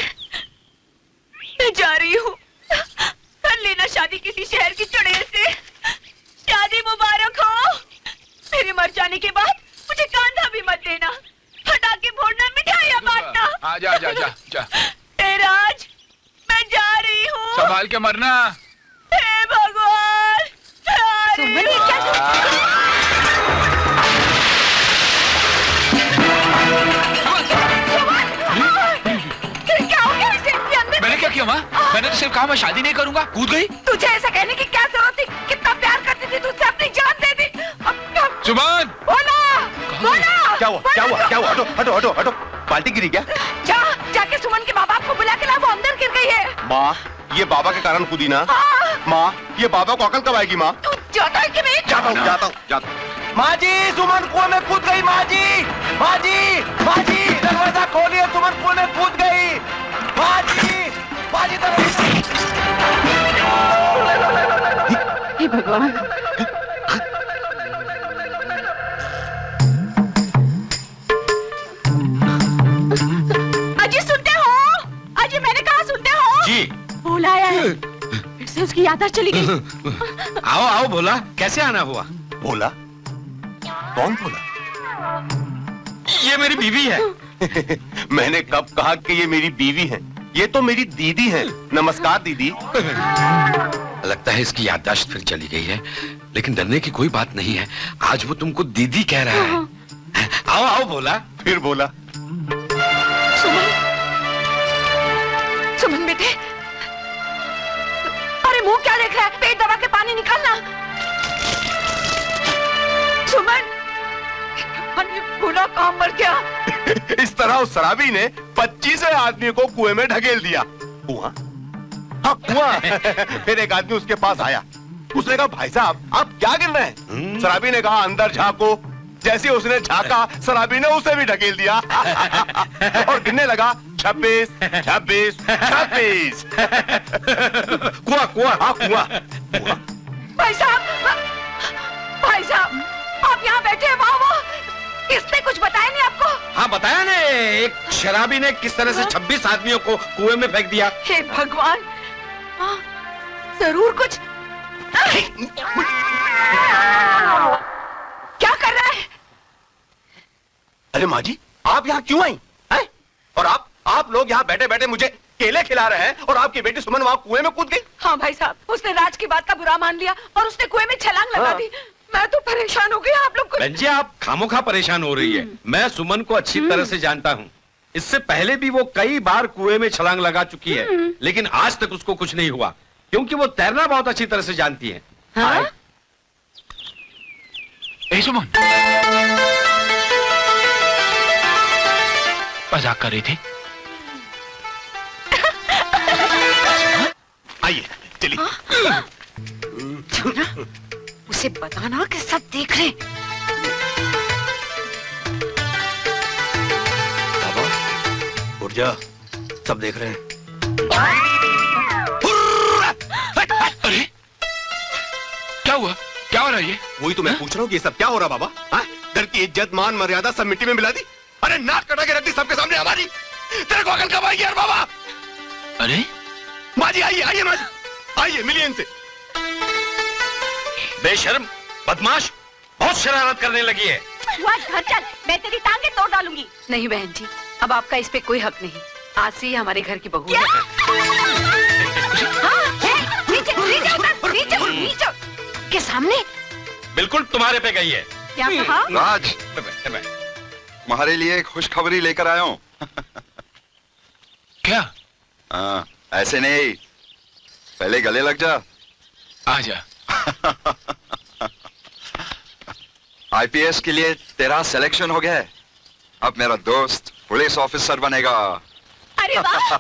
मैं जा रही हूँ। कर लेना शादी किसी शहर की चुड़ैल से। शादी मुबारक हो। मेरे मर जाने के बाद मुझे कांधा भी मत देना, हटा के फोड़ना, मिठाइयाँ बांटना। जा जा जा जा। ए राज, मैं जा रही हूँ। संभाल के मरना। हे भगवान, सुमन ये क्या? मैंने क्या किया माँ? मैंने तो सिर्फ कहा मैं शादी नहीं करूंगा, कूद गई। तुझे ऐसा कहने की क्या जरूरत थी? कितना प्यार करती थी तुझसे, अपनी जान दे दी। सुमन, बोला, बोला। क्या हुआ? क्या हुआ? क्या हुआ? हटो हटो हटो हटो। बाल्टी गिरी क्या? जाके सुमन के माँ बाप को बुला के ला, वो अंदर गिर गई है। माँ, ये बाबा के कारण कूदी ना। माँ, ये बाबा को अकल कब आएगी? माँ, तू जाता है कि नहीं? जाता हूँ। माँ जी, सुमन कुएं में कूद गई। माँ जी, माँ जी, माँ जी, दरवाजा खोलिए, सुमन कुएं में कूद गई। माँ जी, माँ जी, हे भगवान। अजी सुनते हो? अजी मैंने कहा सुनते हो? जी। बोला आया है, फिर से उसकी याददाश्त चली गई। आओ आओ, बोला कैसे आना हुआ? बोला? कौन बोला? ये मेरी बीवी है। मैंने कब कहा कि ये मेरी बीवी है? ये तो मेरी दीदी है। नमस्कार दीदी। लगता है इसकी याददाश्त फिर चली गई है, लेकिन डरने की कोई बात नहीं है। आज वो तुमको दीदी कह रहा है। आओ आओ, बोला फिर बोला। सुमन, सुमन बेटे, अरे मुंह क्या देख रहा है? पेट दबा के पानी निकालना। सुमन, बुरा काम मर गया। इस तरह उस शराबी ने 25 आदमी को कुएं में ढकेल दिया। कुआं? हाँ, कुआं। फिर एक आदमी उसके पास आया। उसने कहा, भाई साहब आप क्या गिर रहे हैं? शराबी ने कहा, अंदर झांको। जैसे उसने झांका, शराबी ने उसे भी ढकेल दिया। और गिनने लगा, 26, 26, 26। कुआं, कुआं, हाँ कुआं। भाई साहब, भाई साहब, आप यहाँ बैठे हैं, वाह वाह, इसने कुछ बताया नहीं आपको? हाँ बताया ने, एक शराबी ने किस तरह से 26 आदमियों को कुएं में फेंक दिया। हे भगवान, हाँ, जरूर कुछ। क्या कर रहा है? अरे माँ जी, आप यहाँ क्यों आई हैं? और आप लोग यहाँ बैठे बैठे मुझे केले खिला रहे हैं और आपकी बेटी सुमन वहाँ कुएं में कूद गई। हाँ भाई साहब, उसने राज की बात का बुरा मान लिया और उसने कुएं में छलांग लगा दी। मैं तो परेशान हो गई। आप लोग बहन जी, आप खामोखा परेशान हो रही है। मैं सुमन को अच्छी तरह से जानता हूँ। इससे पहले भी वो कई बार कुएं में छलांग लगा चुकी है, लेकिन आज तक उसको कुछ नहीं हुआ, क्योंकि वो तैरना बहुत अच्छी तरह से जानती है। हाँ? सुमन, मजाक कर रही थी? आइए चलिए। उसे बताना कि सब देख रहे। बाबा उठ जा, सब देख रहे हैं। अरे क्या हुआ? क्या हो रहा है ये? वही तो मैं पूछ रहा हूँ कि ये सब क्या हो रहा बाबा? हाँ? घर की इज्जत मान मर्यादा सब मिट्टी में मिला दी। अरे नाक कटा के रख दी सबके सामने हमारी। तेरे को अकल कब आएगी यार बाबा? अरे माँ जी आइए, आइए माँ जी, आइए मिलिए इनसे। बेशर्म, बदमाश, बहुत शरारत करने लगी है। घर चल, मैं तेरी टांगे तोड़ डालूंगी। नहीं बहन जी, अब आपका इस पे कोई हक नहीं। आज से ही हमारे घर की बहू है। नीचे के सामने बिल्कुल तुम्हारे पे गई है। क्या कहा? राज, तुम्हारे लिए एक खुशखबरी लेकर आया हूँ। क्या? हाँ, ऐसे नहीं, पहले गले लग जा। आजा। आईपीएस के लिए तेरा सिलेक्शन हो गया है। अब मेरा दोस्त पुलिस ऑफिसर बनेगा। अरे वाह!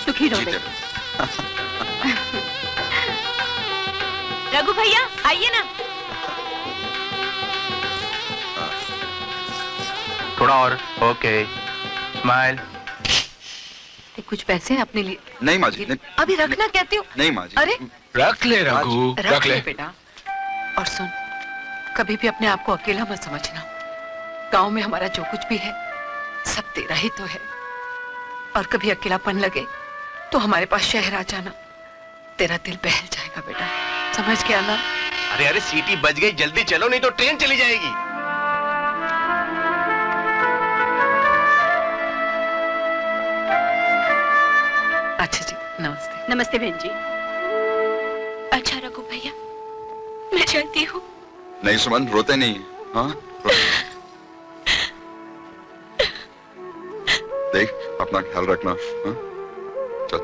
सुखी रहो बेटा। रघु भैया आइए ना। थोड़ा और। Okay, smile. कुछ पैसे अपने लिए? नहीं माँ जी, नहीं। अभी रखना कहती हूँ। नहीं माँ जी। अरे रख ले रघु, रख ले बेटा। और सुन, कभी भी अपने आप को अकेला मत समझना। गांव में हमारा जो कुछ भी है सब तेरा ही तो है। और कभी अकेलापन लगे तो हमारे पास शहर आ जाना, तेरा दिल बहल जाएगा बेटा, समझ गया ना? अरे अरे सीटी बज गई, जल्दी चलो नहीं तो ट्रेन चली जाएगी। अच्छा जी, नमस्ते। नमस्ते बहन जी। अच्छा रघु भैया, मैं चलती हूँ। नहीं सुमन, रोते नहीं। हाँ, देख अपना ख्याल रखना। हाँ? चल।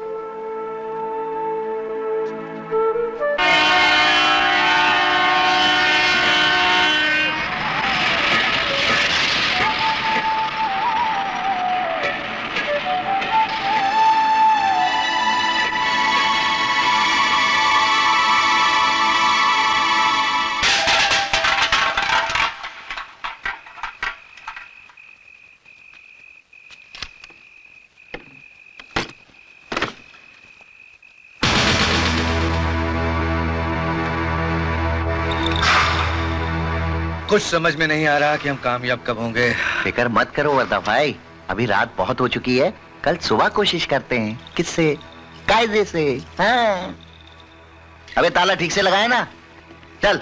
कुछ समझ में नहीं आ रहा कि हम कामयाब कब होंगे। फिक्र मत करो वर्दा भाई, अभी रात बहुत हो चुकी है, कल सुबह कोशिश करते हैं। किससे? कायदे से। हाँ। अबे ताला ठीक से लगाए ना। चल।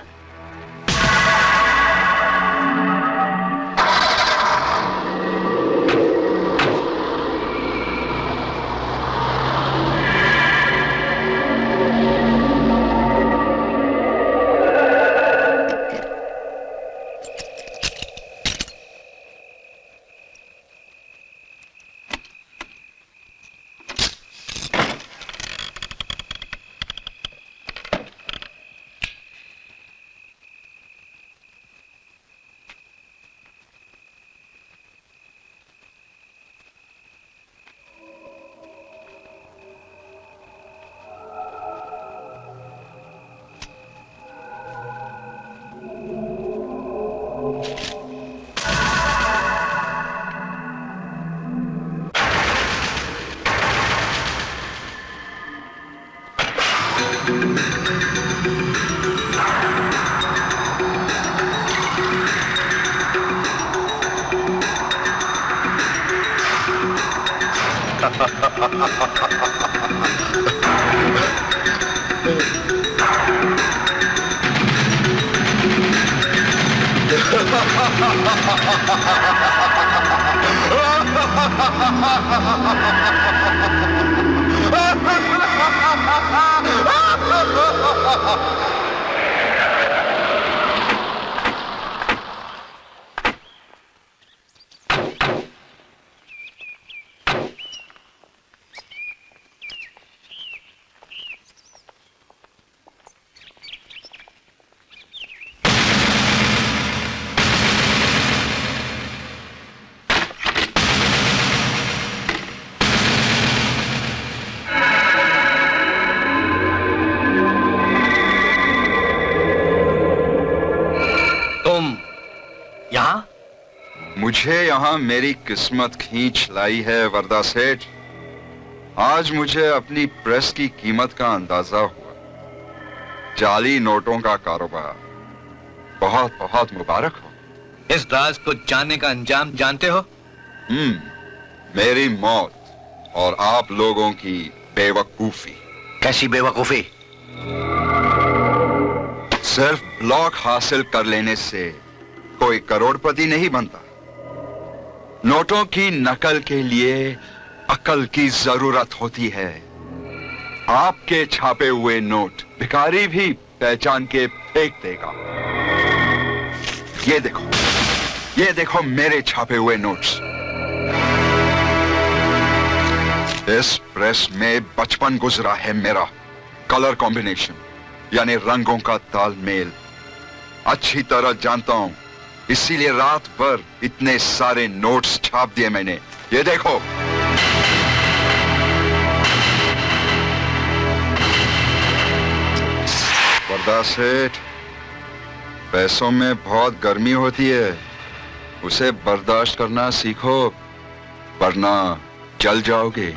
मुझे यहाँ मेरी किस्मत खींच लाई है वरदा सेठ। आज मुझे अपनी प्रेस की कीमत का अंदाजा हुआ। जाली नोटों का कारोबार बहुत बहुत मुबारक हो। इस राज को जानने का अंजाम जानते हो? मेरी मौत और आप लोगों की बेवकूफी। कैसी बेवकूफी? सिर्फ ब्लॉक हासिल कर लेने से कोई करोड़पति नहीं बनता। नोटों की नकल के लिए अकल की जरूरत होती है। आपके छापे हुए नोट भिखारी भी पहचान के फेंक देगा। ये देखो मेरे छापे हुए नोट्स। इस प्रेस में बचपन गुजरा है मेरा। कलर कॉम्बिनेशन यानी रंगों का तालमेल अच्छी तरह जानता हूं, इसीलिए रात भर इतने सारे नोट्स छाप दिए मैंने। ये देखो। वरदा सेठ, पैसों में बहुत गर्मी होती है, उसे बर्दाश्त करना सीखो वरना जल जाओगे।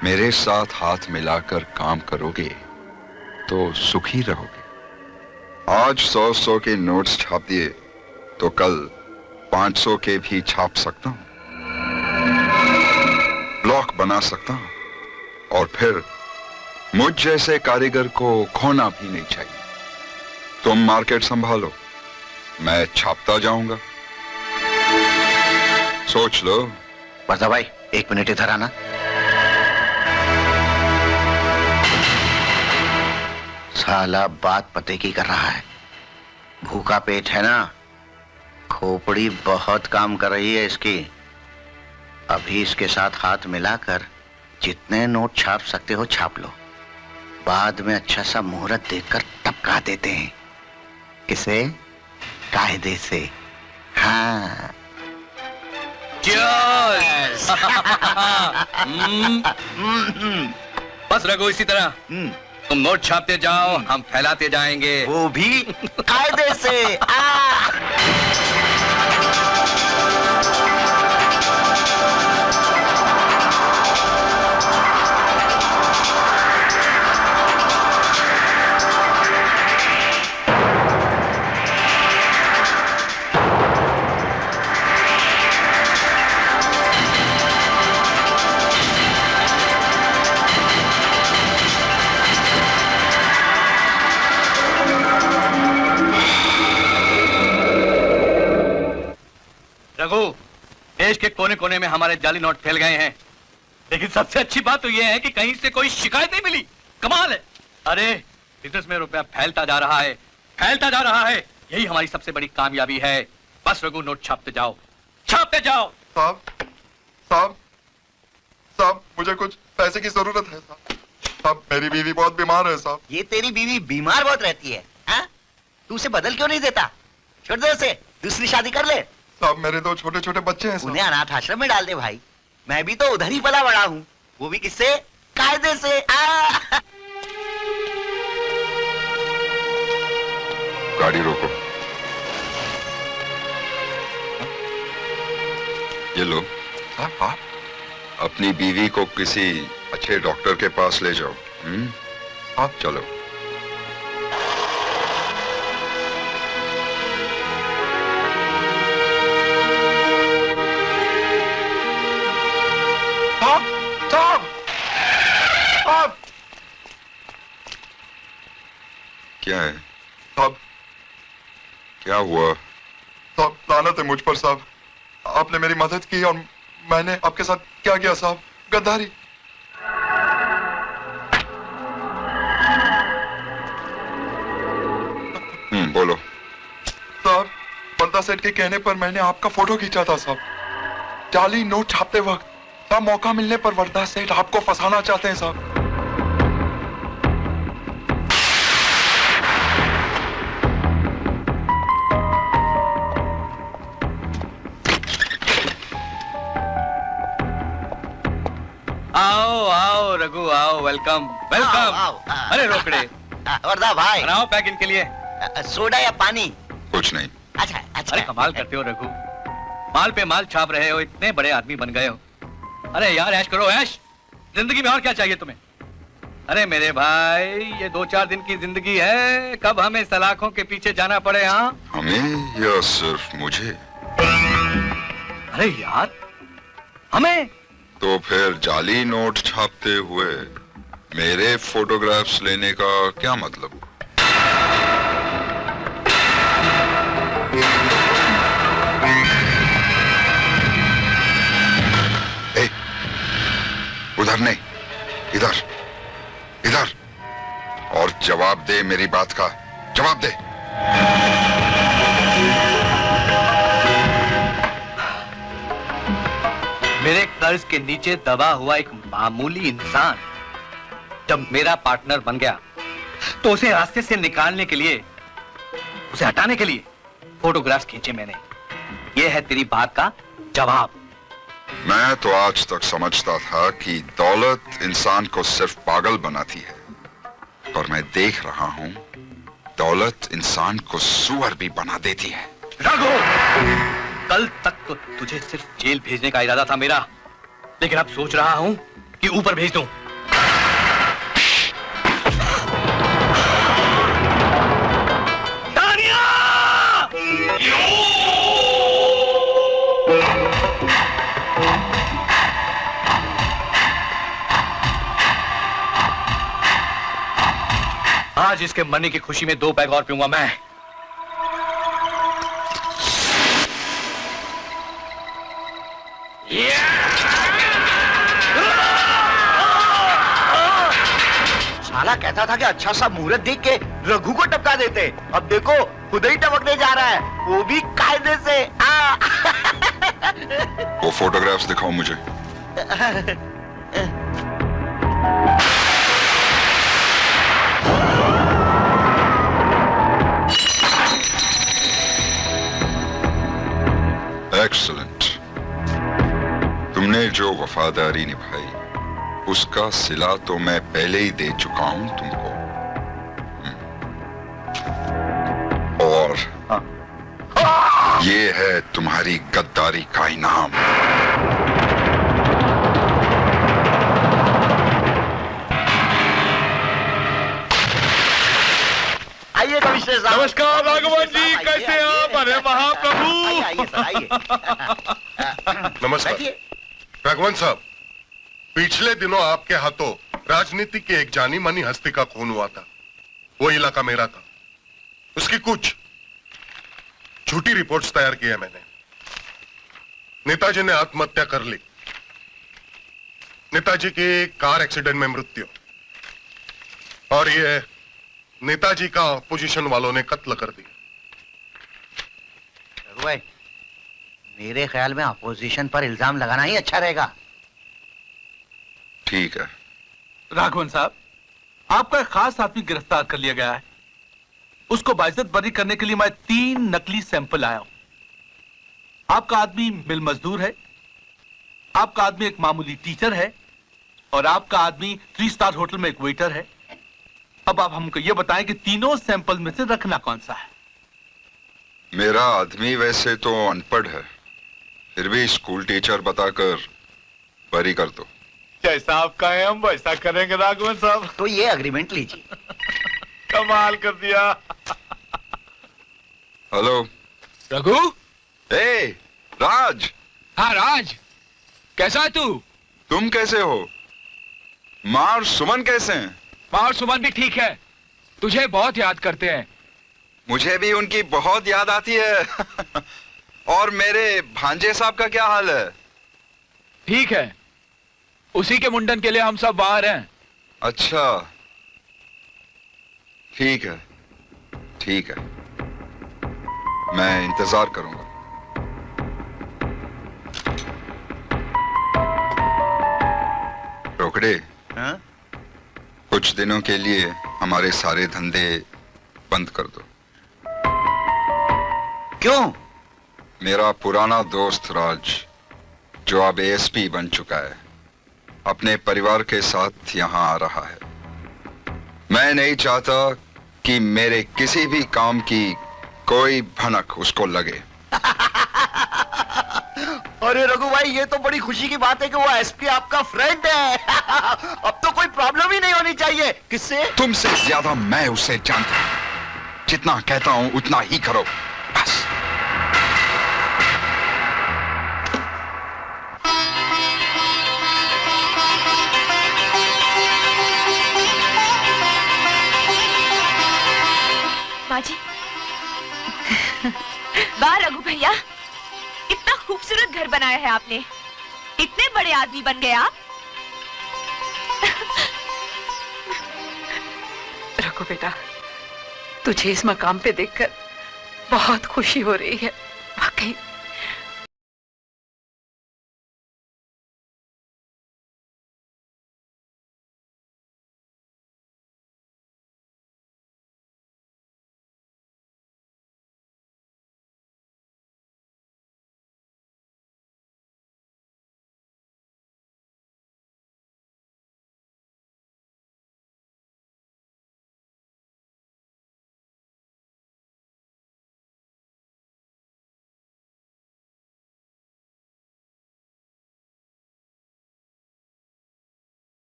मेरे साथ हाथ मिलाकर काम करोगे तो सुखी रहोगे। आज 100-100 के नोट्स छाप दिए तो कल 500 के भी छाप सकता हूं, ब्लॉक बना सकता हूं और फिर मुझ जैसे कारीगर को खोना भी नहीं चाहिए। तुम मार्केट संभालो, मैं छापता जाऊंगा। सोच लो। वर्दा भाई 1 मिनट इधर आना। साला बात पते की कर रहा है। भूखा पेट है ना, खोपड़ी बहुत काम कर रही है इसकी। अभी इसके साथ हाथ मिलाकर जितने नोट छाप सकते हो छाप लो, बाद में अच्छा सा मुहूर्त देखकर टपका देते हैं इसे कायदे से। हाँ बस रघु, इसी तरह तुम नोट छापते जाओ, हम फैलाते जाएंगे, वो भी कायदे से। रघु, देश के कोने कोने में हमारे जाली नोट फैल गए हैं, लेकिन सबसे अच्छी बात तो यह है कि कहीं से कोई शिकायत नहीं मिली। कमाल है। अरे बिजनेस में रुपया फैलता जा रहा है, फैलता जा रहा है। यही हमारी सबसे बड़ी कामयाबी है। बस रघु, नोट छापते जाओ, छापते जाओ। साहब साहब साहब, मुझे कुछ पैसे की जरूरत है साहब। साहब, मेरी बीवी बहुत बीमार है साहब। ये तेरी बीवी बीमार बहुत रहती है, हाँ? तू उसे बदल क्यों नहीं देता? छोड़ दे उसे, दूसरी शादी कर ले। साहब, मेरे 2 छोटे छोटे बच्चे हैं साहब। उन्हें अनाथ आश्रम में डाल दे भाई। मैं भी तो उधर ही पला बड़ा हूँ, वो भी किससे? कायदे से। गाड़ी रोको। ये लो। आप अपनी बीवी को किसी अच्छे डॉक्टर के पास ले जाओ। आप चलो। साहब क्या हुआ? साहब लानत है मुझ पर साहब। आपने मेरी मदद की और मैंने आपके साथ क्या किया साहब? गद्दारी। बोलो साहब। बंदा सेठ के कहने पर मैंने आपका फोटो खींचा था साहब, जाली नोट छापते वक्त। साहब मौका मिलने पर वरदा सेठ आपको फंसाना चाहते हैं साहब। आओ आओ रघु आओ, वेलकम वेलकम। अरे रोकड़े वरदा भाई बनाओ पैक इनके लिए। सोडा या पानी? कुछ नहीं। अच्छा अच्छा। अरे कमाल करते हो रघु, माल पे माल छाप रहे हो, इतने बड़े आदमी बन गए हो। अरे यार ऐश करो ऐश, जिंदगी में और क्या चाहिए तुम्हें? अरे मेरे भाई ये 2-4 दिन की जिंदगी है, कब हमें सलाखों के पीछे जाना पड़े। हाँ हमें या सिर्फ मुझे? अरे यार हमें। तो फिर जाली नोट छापते हुए मेरे फोटोग्राफ्स लेने का क्या मतलब? ए, उधर नहीं, इधर इधर। और जवाब दे, मेरी बात का जवाब दे। मेरे कर्ज के नीचे दबा हुआ एक मामूली इंसान जब मेरा पार्टनर बन गया तो उसे रास्ते से निकालने के लिए, उसे हटाने के लिए फोटोग्राफ्स खींचे मैंने। यह है तेरी बात का जवाब। मैं तो आज तक समझता था कि दौलत इंसान को सिर्फ पागल बनाती है, और मैं देख रहा हूं दौलत इंसान को सुअर भी बना देती है। रघु, कल तक तो तुझे सिर्फ जेल भेजने का इरादा था मेरा, लेकिन अब सोच रहा हूं कि ऊपर भेज दूं। आज इसके मरने की खुशी में 2 पैग और पीऊंगा मैं। साला कहता था कि अच्छा सा मुहूर्त देख के रघु को टपका देते, अब देखो खुद ही टपकने जा रहा है, वो भी कायदे से। वो फोटोग्राफ्स दिखाओ मुझे। एक्सीलेंट। तुमने जो वफादारी निभाई उसका सिला तो मैं पहले ही दे चुका हूं तुमको। और ये है तुम्हारी गद्दारी का इनाम। आइए कमिश्नर साहब। नमस्कार राघवन जी, कैसे हैं आप? अरे महाप्रभु। आइए सर आइए। नमस्कार राघवन साहब। पिछले दिनों आपके हाथों राजनीति के एक जानी मानी हस्ती का खून हुआ था। वो इलाका मेरा था। उसकी कुछ झूठी रिपोर्ट्स तैयार की है मैंने। नेताजी ने आत्महत्या कर ली, नेताजी की कार एक्सीडेंट में मृत्यु, और ये नेताजी का अपोजिशन वालों ने कत्ल कर दिया। भाई, मेरे ख्याल में अपोजिशन पर इल्जाम लगाना ही अच्छा रहेगा। ठीक है राघवन साहब, आपका एक खास आदमी गिरफ्तार कर लिया गया है। उसको बाइज्जत बरी करने के लिए मैं 3 नकली सैंपल आया हूं। आपका आदमी मिल मजदूर है, आपका आदमी एक मामूली टीचर है, और आपका आदमी 3 स्टार होटल में एक वेटर है। अब आप हमको ये बताएं कि तीनों सैंपल में से रखना कौन सा है? मेरा आदमी वैसे तो अनपढ़ है, फिर भी स्कूल टीचर बताकर बरी कर दो। जैसा आप कहें हम वैसा करेंगे राघवन साहब। तो ये अग्रीमेंट लीजिए। कमाल कर दिया। हेलो रघु। ए राज। हाँ राज, कैसा है तू? तुम कैसे हो? माँ और सुमन कैसे हैं? माँ और सुमन भी ठीक है, तुझे बहुत याद करते हैं। मुझे भी उनकी बहुत याद आती है। और मेरे भांजे साहब का क्या हाल है? ठीक है, उसी के मुंडन के लिए हम सब बाहर हैं। अच्छा, ठीक है, ठीक है, मैं इंतजार करूंगा। रोकड़े, कुछ दिनों के लिए हमारे सारे धंधे बंद कर दो। क्यों? मेरा पुराना दोस्त राज, जो अब एएसपी बन चुका है, अपने परिवार के साथ यहां आ रहा है। मैं नहीं चाहता कि मेरे किसी भी काम की कोई भनक उसको लगे। अरे रघु भाई, ये तो बड़ी खुशी की बात है कि वो एसपी आपका फ्रेंड है। अब तो कोई प्रॉब्लम ही नहीं होनी चाहिए। किससे? तुमसे ज्यादा मैं उसे जानता हूं। जितना कहता हूं उतना ही करो, बस। बाजी। वाह रघु भैया, इतना खूबसूरत घर बनाया है आपने। इतने बड़े आदमी बन गए आप। रघु बेटा, तुझे इस मकाम पे देखकर बहुत खुशी हो रही है, वाकई।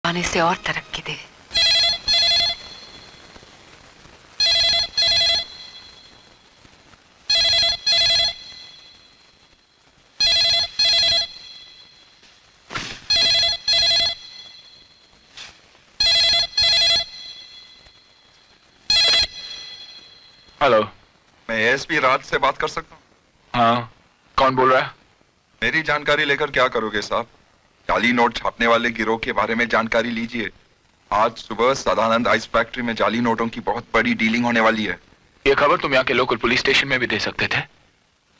आने से और तरक्की दे। हेलो, मैं एएसपी राज से बात कर सकता हूँ? हाँ, कौन बोल रहा है? मेरी जानकारी लेकर क्या करोगे साहब? जाली नोट छापने वाले गिरोह के बारे में जानकारी लीजिए। आज सुबह सदानंद आइस फैक्ट्री में जाली नोटों की बहुत बड़ी डीलिंग होने वाली है। ये खबर तुम यहाँ के लोकल पुलिस स्टेशन में भी दे सकते थे।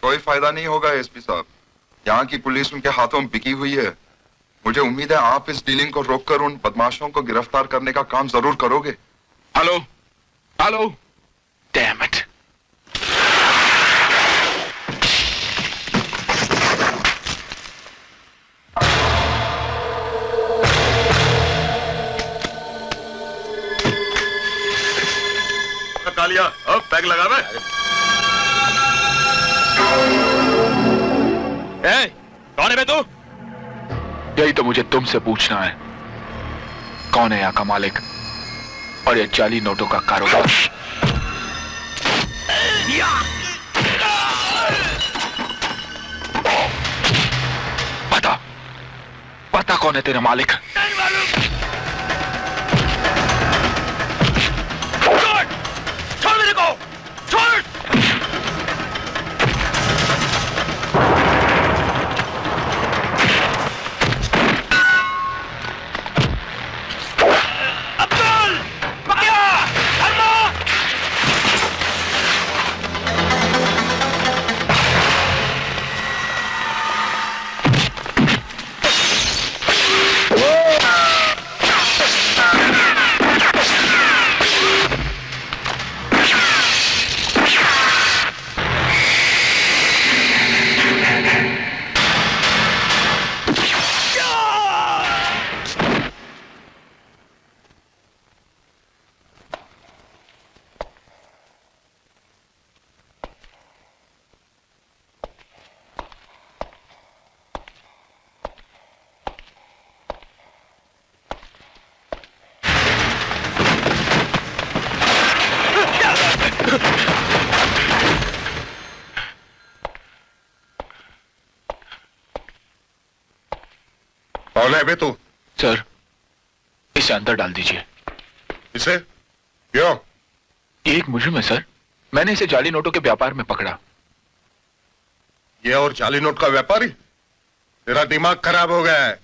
कोई फायदा नहीं होगा एसपी साहब, यहाँ की पुलिस उनके हाथों में बिकी हुई है। मुझे उम्मीद है आप इस डीलिंग को रोककर उन बदमाशों को गिरफ्तार करने का काम जरूर करोगे। Hello, hello, damn it. Kalia, अब पैक लगा मैं। कौन है बे तू? यही तो मुझे तुमसे पूछना है, कौन है यहाँ का मालिक और ये जाली नोटों का कारोबार? पता पता कौन है तेरा मालिक? छोड़ मेरे को, छोड़। अब्दुल, पकड़ो, धर्मो। कौन है बे तू? सर, इसे अंदर डाल दीजिए। इसे? क्यों? ये एक मुजरिम है सर, मैंने इसे जाली नोटों के व्यापार में पकड़ा। ये और जाली नोट का व्यापारी? तेरा दिमाग खराब हो गया है।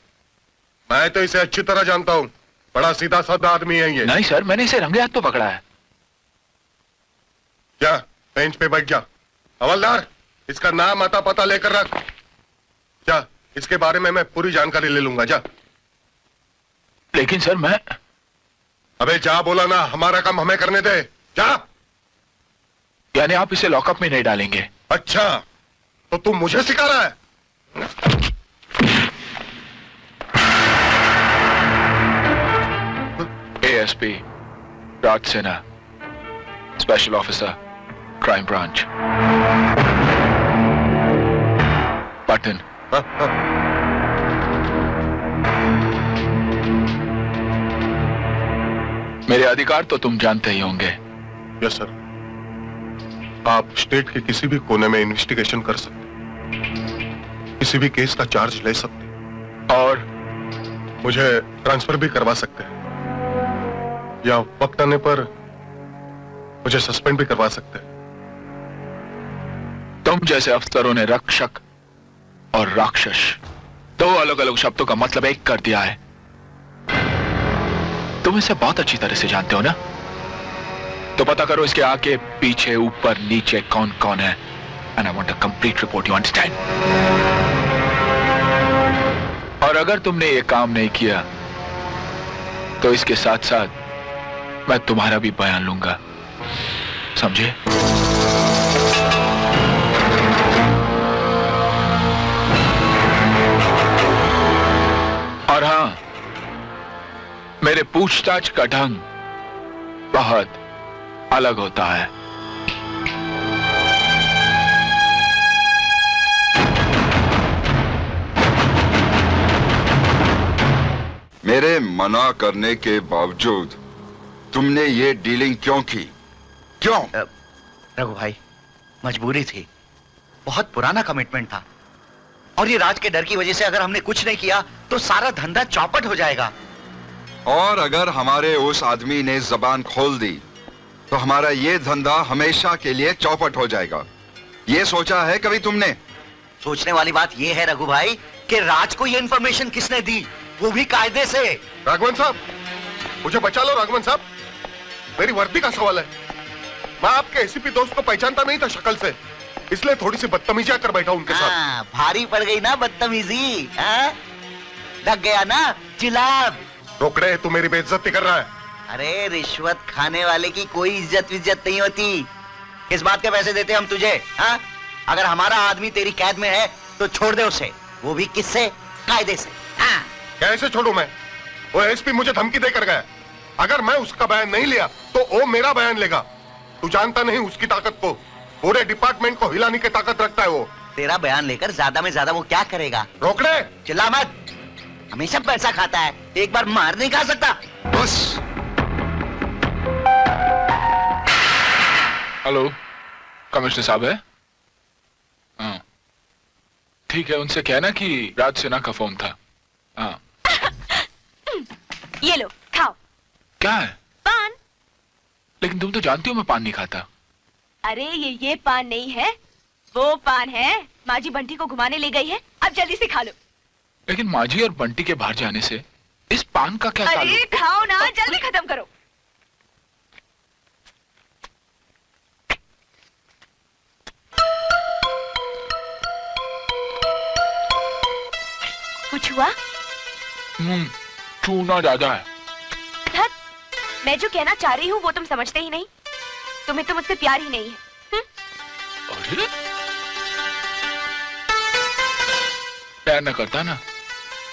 मैं तो इसे अच्छी तरह जानता हूं। बड़ा सीधा साधा आदमी है ये। नहीं सर, मैंने इसे रंगे हाथ तो पकड़ा है। जा बेंच पे बैठ जा। हवलदार, इसका नाम आता पता लेकर रख। जा, इसके बारे में मैं पूरी जानकारी ले लूंगा। जा। लेकिन सर मैं... अबे जा बोला ना, हमारा काम हमें करने दे। जा। यानी आप इसे लॉकअप में नहीं डालेंगे? अच्छा, तो तुम मुझे सिखा रहा है? ASP Raj Sinha, special officer, crime branch, Patna. मेरे अधिकार तो तुम जानते ही होंगे। Yes sir. आप स्टेट के किसी भी कोने में इन्वेस्टिगेशन कर सकते, किसी भी केस का चार्ज ले सकते, और मुझे ट्रांसफर भी करवा सकते हैं, या वक्त आने पर मुझे सस्पेंड भी करवा सकते हैं। तुम जैसे अफसरों ने रक्षक और राक्षस दो अलग अलग शब्दों का मतलब एक कर दिया है। तुम इसे बहुत अच्छी तरह से जानते हो ना? तो पता करो इसके आगे पीछे ऊपर नीचे कौन कौन है। And I want a complete report, you understand? और अगर तुमने ये काम नहीं किया तो इसके साथ साथ मैं तुम्हारा भी बयान लूंगा, समझे? और हां, मेरे पूछताछ का ढंग बहुत अलग होता है। मेरे मना करने के बावजूद तुमने ये डीलिंग क्यों की? क्यों? रघु भाई, मजबूरी थी। बहुत पुराना कमिटमेंट था, और ये राज के डर की वजह से अगर हमने कुछ नहीं किया तो सारा धंधा चौपट हो जाएगा। और अगर हमारे उस आदमी ने जबान खोल दी तो हमारा ये धंधा हमेशा के लिए चौपट हो जाएगा। ये सोचा है कभी तुमने? सोचने वाली बात ये है रघु भाई कि राज को ये इंफॉर्मेशन किसने दी, वो भी कायदे से। राघवन साहब, मुझे बचा लो। राघवन साहब, मेरी वर्दी का सवाल है। मैं आपके एसीपी दोस्त को पहचानता नहीं था शक्ल से, इसलिए थोड़ी सी बदतमीजियां कर बैठा उनके साथ। भारी पड़ गई ना बदतमीजी? लग गया ना चिलाब? रोकड़े, तू मेरी बेइज्जती कर रहा है। अरे रिश्वत खाने वाले की कोई इज्जत विज्जत नहीं होती। किस बात के पैसे देते हम तुझे? हाँ? अगर हमारा आदमी तेरी कैद में है तो छोड़ दे उसे, वो भी किससे? कायदे से। हाँ? कैसे छोड़ू मैं? वो एसपी मुझे धमकी देकर गया। अगर मैं उसका बयान नहीं लिया तो वो मेरा बयान लेगा। तू जानता नहीं उसकी ताकत को। पूरे डिपार्टमेंट को हिलाने की ताकत रखता है वो। तेरा बयान लेकर ज्यादा में ज्यादा वो क्या करेगा? रोकड़े, चिल्ला मत। हमेशा पैसा खाता है, एक बार मार नहीं खा सकता। बस। हेलो, कमिश्नर साहब है? हाँ ठीक है, उनसे कहना कि राज सिन्हा का फोन था। हाँ। ये लो, खाओ। क्या है? पान। लेकिन तुम तो जानती हो मैं पान नहीं खाता। अरे ये पान नहीं है, वो पान है। माँ जी बंटी को घुमाने ले गई है, अब जल्दी से खा लो। लेकिन माँ जी और बंटी के बाहर जाने से इस पान का क्या ताल्लुक? अरे खाओ ना, जल्दी खत्म करो। कुछ हुआ? चूना ज्यादा है। धत, मैं जो कहना चाह रही हूँ वो तुम समझते ही नहीं। तुम्हें तो मुझसे प्यार ही नहीं है। अरे प्यार न करता ना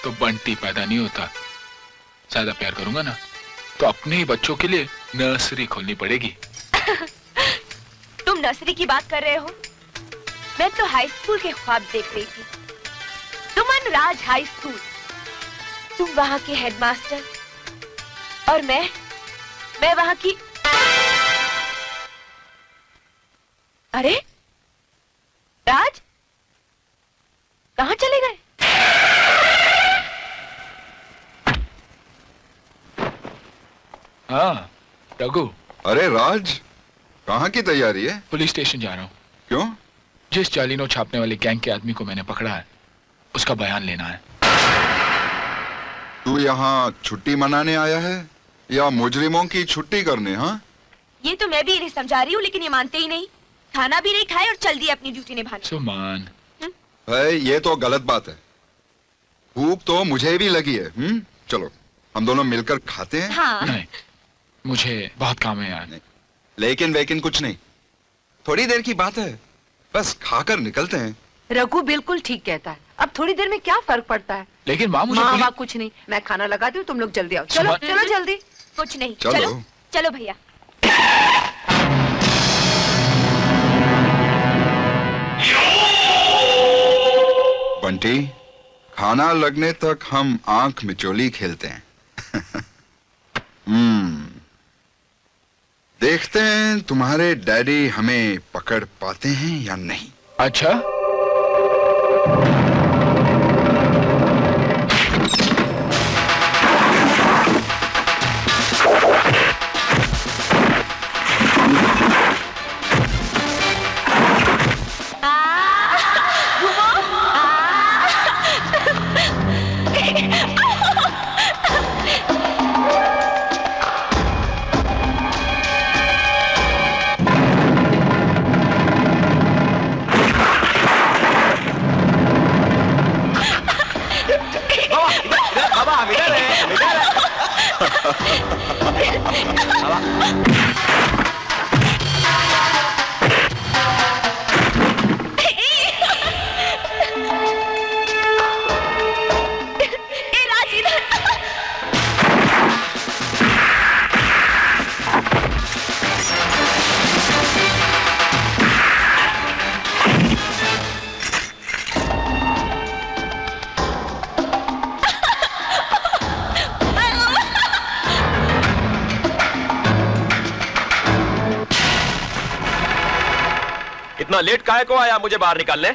तो बंटी पैदा नहीं होता। ज्यादा प्यार करूंगा ना तो अपने ही बच्चों के लिए नर्सरी खोलनी पड़ेगी। तुम नर्सरी की बात कर रहे हो? मैं तो हाई स्कूल के ख्वाब देख रही थी। सुमन राज हाई स्कूल, तुम वहां के हेडमास्टर और मैं वहां की। अरे राज, कहां चले गए? हाँ रघु। अरे राज, कहाँ की तैयारी है? पुलिस स्टेशन जा रहा हूँ। क्यों? जिस जाली नोट छापने वाले गैंग के आदमी को मैंने पकड़ा है, उसका बयान लेना है। तू यहाँ छुट्टी मनाने आया है या मुजरिमों की छुट्टी करने? हाँ, ये तो मैं भी इन्हें समझा रही हूँ, लेकिन ये मानते ही नहीं। खाना भी नहीं खाए और चल दिए अपनी ड्यूटी निभाने। सुमन, ये तो गलत बात है। भूख तो मुझे भी लगी है। चलो हम दोनों मिलकर खाते हैं। हाँ। नहीं, मुझे बहुत काम है यार। लेकिन कुछ नहीं, थोड़ी देर की बात है, बस खाकर निकलते हैं। रघु बिल्कुल ठीक कहता है, अब थोड़ी देर में क्या फर्क पड़ता है। लेकिन माँ मुझे माँ कुछ नहीं, मैं खाना लगा दूँ, तुम लोग जल्दी आओ। चलो चलो जल्दी। कुछ नहीं, चलो। चलो चलो भैया। बंटी, खाना लगने तक हम आंख मिचोली खेलते हैं। देखते हैं तुम्हारे डैडी हमें पकड़ पाते हैं या नहीं। अच्छा, इतना लेट काहे को आया मुझे बाहर निकालने?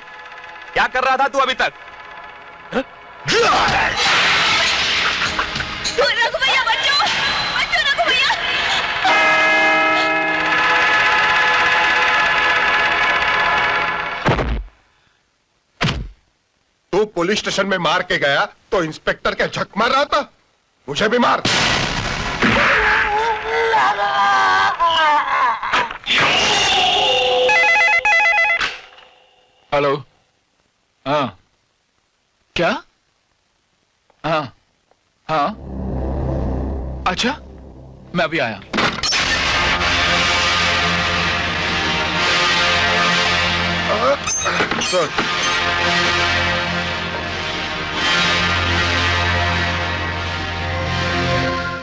क्या कर रहा था तू अभी तक? रघु भैया बच्चों, रघु भैया। तू पुलिस स्टेशन में मार के गया तो इंस्पेक्टर क्या झक मार रहा था? मुझे भी मार। हेलो। हाँ, क्या? हाँ हाँ, अच्छा, मैं अभी आया। सर,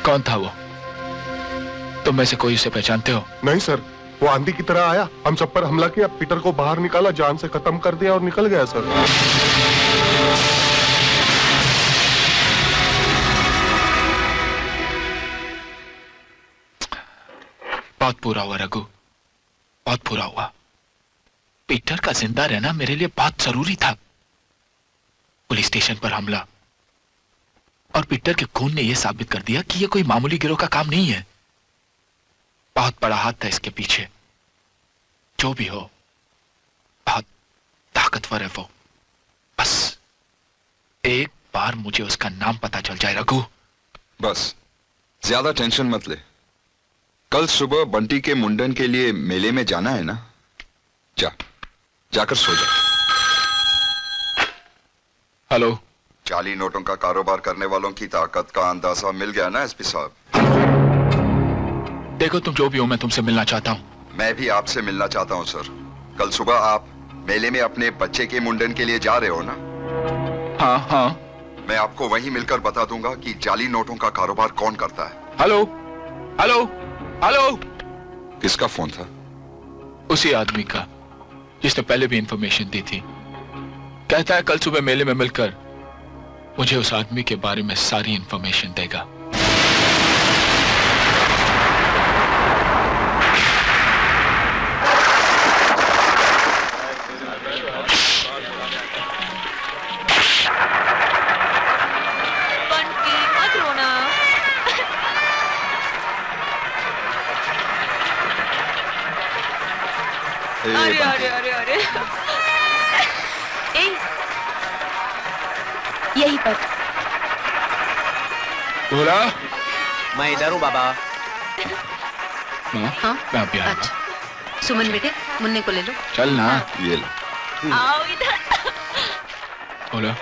कौन था वो? तुम में से कोई उसे पहचानते हो? नहीं सर, वो आंधी की तरह आया, हम सब पर हमला किया, पीटर को बाहर निकाला, जान से खत्म कर दिया और निकल गया सर। बहुत बुरा हुआ रघु, बहुत बुरा हुआ। पीटर का जिंदा रहना मेरे लिए बहुत जरूरी था। पुलिस स्टेशन पर हमला और पीटर के खून ने यह साबित कर दिया कि यह कोई मामूली गिरोह का काम नहीं है। बहुत बड़ा हाथ था इसके पीछे। जो भी हो, बहुत ताकतवर है वो। बस एक बार मुझे उसका नाम पता चल जाए रघु। बस ज्यादा टेंशन मत ले। कल सुबह बंटी के मुंडन के लिए मेले में जाना है ना? जाकर सो जा। हेलो। जाली नोटों का कारोबार करने वालों की ताकत का अंदाजा मिल गया ना एसपी साहब? देखो, तुम जो भी हो, मैं तुमसे मिलना चाहता हूं। मैं भी आपसे मिलना चाहता हूं सर। कल सुबह आप मेले में अपने बच्चे के मुंडन के लिए जा रहे हो ना? हाँ हाँ। मैं आपको वहीं मिलकर बता दूंगा कि जाली नोटों का कारोबार कौन करता है। Hello hello hello. किसका फोन था? उसी आदमी का जिसने पहले भी इंफॉर्मेशन दी थी। कहता है कल सुबह मेले में मिलकर मुझे उस आदमी के बारे में सारी इंफॉर्मेशन देगा। अरे अरे अरे अरे यहीं पर। बोला मैं इधर हूँ बाबा। हाँ? मैं अभी आया। अच्छा सुमन बेटे मुन्ने को ले लो। चल ना। ये लो। आओ इधर। बोला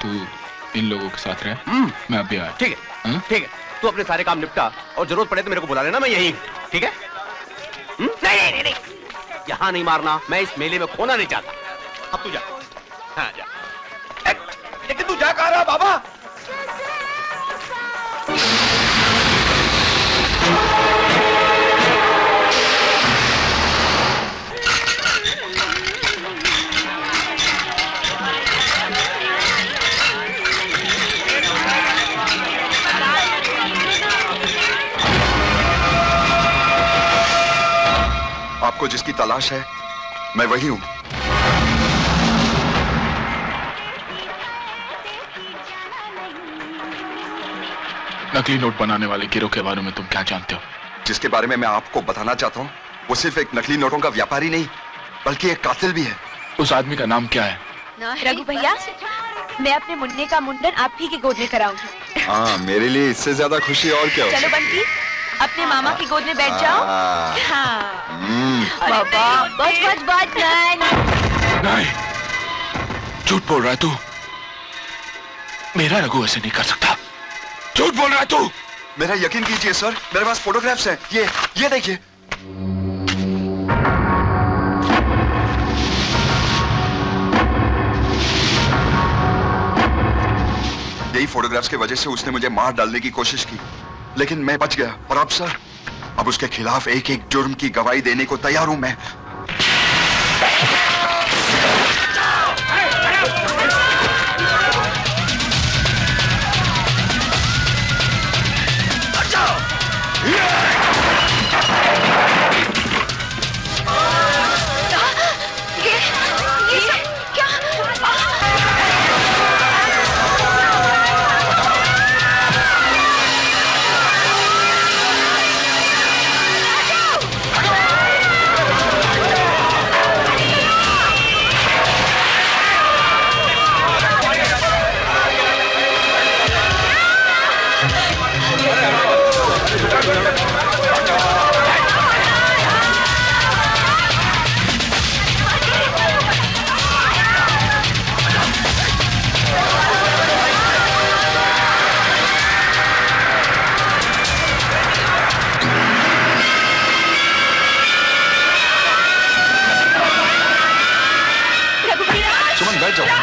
तू इन लोगों के साथ रहे, मैं अभी आया। ठीक है ठीक है, तू अपने सारे काम निपटा और जरूरत पड़े तो मेरे को बुला लेना, मैं यही। ठीक है? नहीं नहीं नहीं, यहाँ नहीं मारना, मैं इस मेले में खोना नहीं चाहता। अब तू जा। हाँ जा। लेकिन तू जा कहाँ रहा बाबा? आपको जिसकी तलाश है मैं वही हूं। नकली नोट बनाने वाले गिरोह के बारे में तुम क्या जानते हो? जिसके बारे में मैं आपको बताना चाहता हूं वो सिर्फ एक नकली नोटों का व्यापारी नहीं बल्कि एक कातिल भी है। उस आदमी का नाम क्या है? रघु भैया, मैं अपने मुन्ने का मुंडन आप ही की गोद में कराऊंगी। हाँ, मेरे लिए इससे ज्यादा खुशी और क्या हो? चलो बंटी, अपने मामा की गोद में बैठ जाओ। हाँ। बाबा बच बच बच। नहीं, झूठ बोल रहा है तू। मेरा रघु ऐसे नहीं कर सकता। झूठ बोल रहा है तू। मेरा यकीन कीजिए सर, मेरे पास फोटोग्राफ्स हैं। ये देखिए। यही फोटोग्राफ्स की वजह से उसने मुझे मार डालने की कोशिश की, लेकिन मैं बच गया। और अब सर, अब उसके खिलाफ एक एक जुर्म की गवाही देने को तैयार हूं मैं।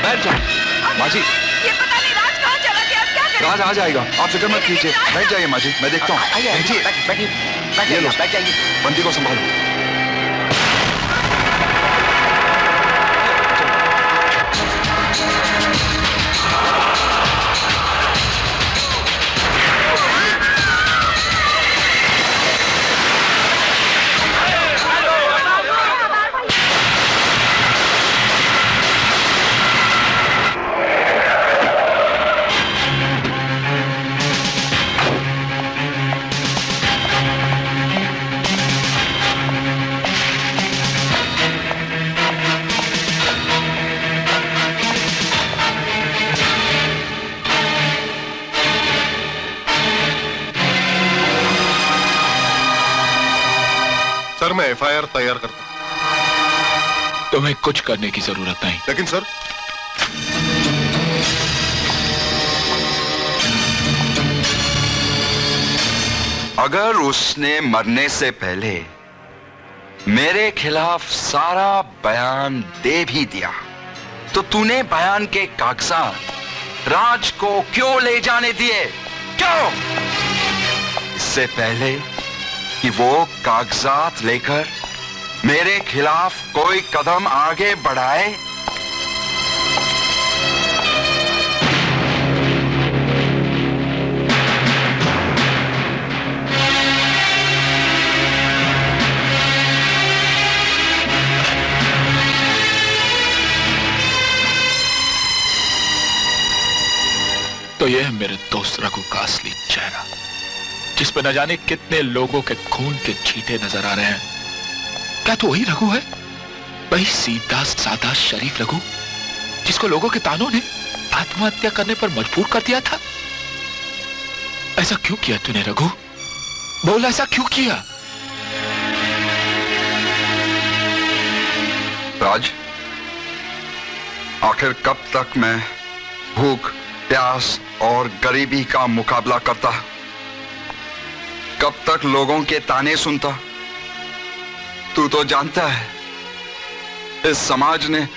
बैठ जाओ माँ जी। ये पता नहीं राज कहाँ चला गया, क्या करें? राज आ जाएगा, आप फिक्र मत कीजिए। बैठ जाइए माँ जी, मैं देखता हूँ। बैठिए बैठिए बैठ जाइए। बंदी को संभालो। सर मैं एफआईआर तैयार करता हूं। तुम्हें कुछ करने की जरूरत नहीं। लेकिन सर, अगर उसने मरने से पहले मेरे खिलाफ सारा बयान दे भी दिया तो तूने बयान के कागजात राज को क्यों ले जाने दिए? क्यों? इससे पहले कि वो कागजात लेकर मेरे खिलाफ कोई कदम आगे बढ़ाए। तो यह है मेरे दोस्त रघु का असली चेहरा, जिस पर न जाने कितने लोगों के खून के छींटे नजर आ रहे हैं। क्या तो वही रघु है? वही सीधा साधा शरीफ रघु जिसको लोगों के तानों ने आत्महत्या करने पर मजबूर कर दिया था? ऐसा क्यों किया तूने रघु? बोल, ऐसा क्यों किया? राज, आखिर कब तक मैं भूख, प्यास और गरीबी का मुकाबला करता? कब तक लोगों के ताने सुनता? तू तो जानता है, इस समाज ने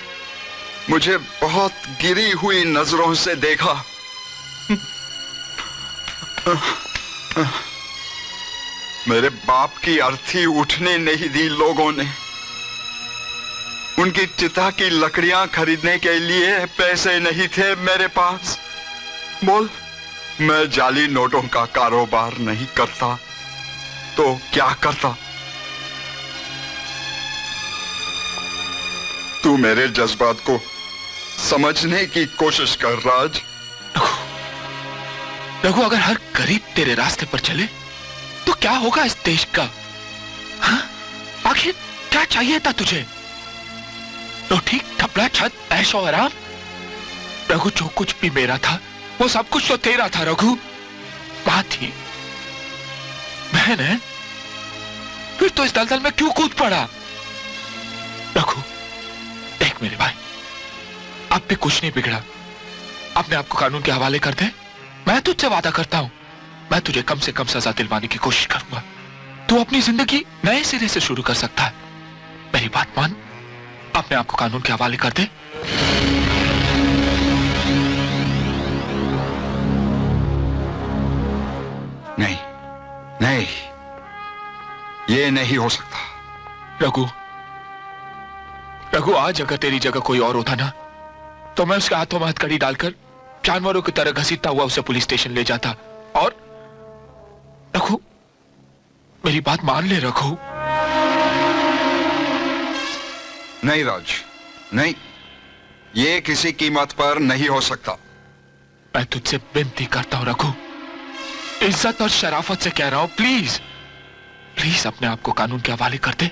मुझे बहुत गिरी हुई नजरों से देखा। मेरे बाप की अर्थी उठने नहीं दी लोगों ने। उनकी चिता की लकड़ियां खरीदने के लिए पैसे नहीं थे मेरे पास। बोल, मैं जाली नोटों का कारोबार नहीं करता तो क्या करता? तू मेरे जज्बात को समझने की कोशिश कर राज। रघु, अगर हर गरीब तेरे रास्ते पर चले तो क्या होगा इस देश का? हाँ? आखिर क्या चाहिए था तुझे? रोटी, कपड़ा, छत, ऐशो आराम? रघु, जो कुछ भी मेरा था वो सब कुछ तो तेरा था रघु। बात थी बहन है, फिर तो इस दलदल में क्यों कूद पड़ा? रघु, देख मेरे भाई, अब भी कुछ नहीं बिगड़ा। अपने आप को कानून के हवाले कर दे। मैं तुझसे वादा करता हूं, मैं तुझे कम से कम सजा दिलवाने की कोशिश करूंगा। तू अपनी जिंदगी नए सिरे से शुरू कर सकता है। मेरी बात मान, अपने आप को कानून के हवाले कर दे। नहीं, नहीं, ये नहीं हो सकता। रघु, रघु, आज अगर तेरी जगह कोई और होता ना तो मैं उसके हाथों में हथकड़ी डालकर जानवरों की तरह घसीटता हुआ उसे पुलिस स्टेशन ले जाता। और रघु, मेरी बात मान ले रघु। नहीं राज, नहीं, ये किसी कीमत पर नहीं हो सकता। मैं तुझसे विनती करता हूं रघु, इज्जत और शराफत से कह रहा हूं, प्लीज प्लीज अपने आप को कानून के हवाले कर दे।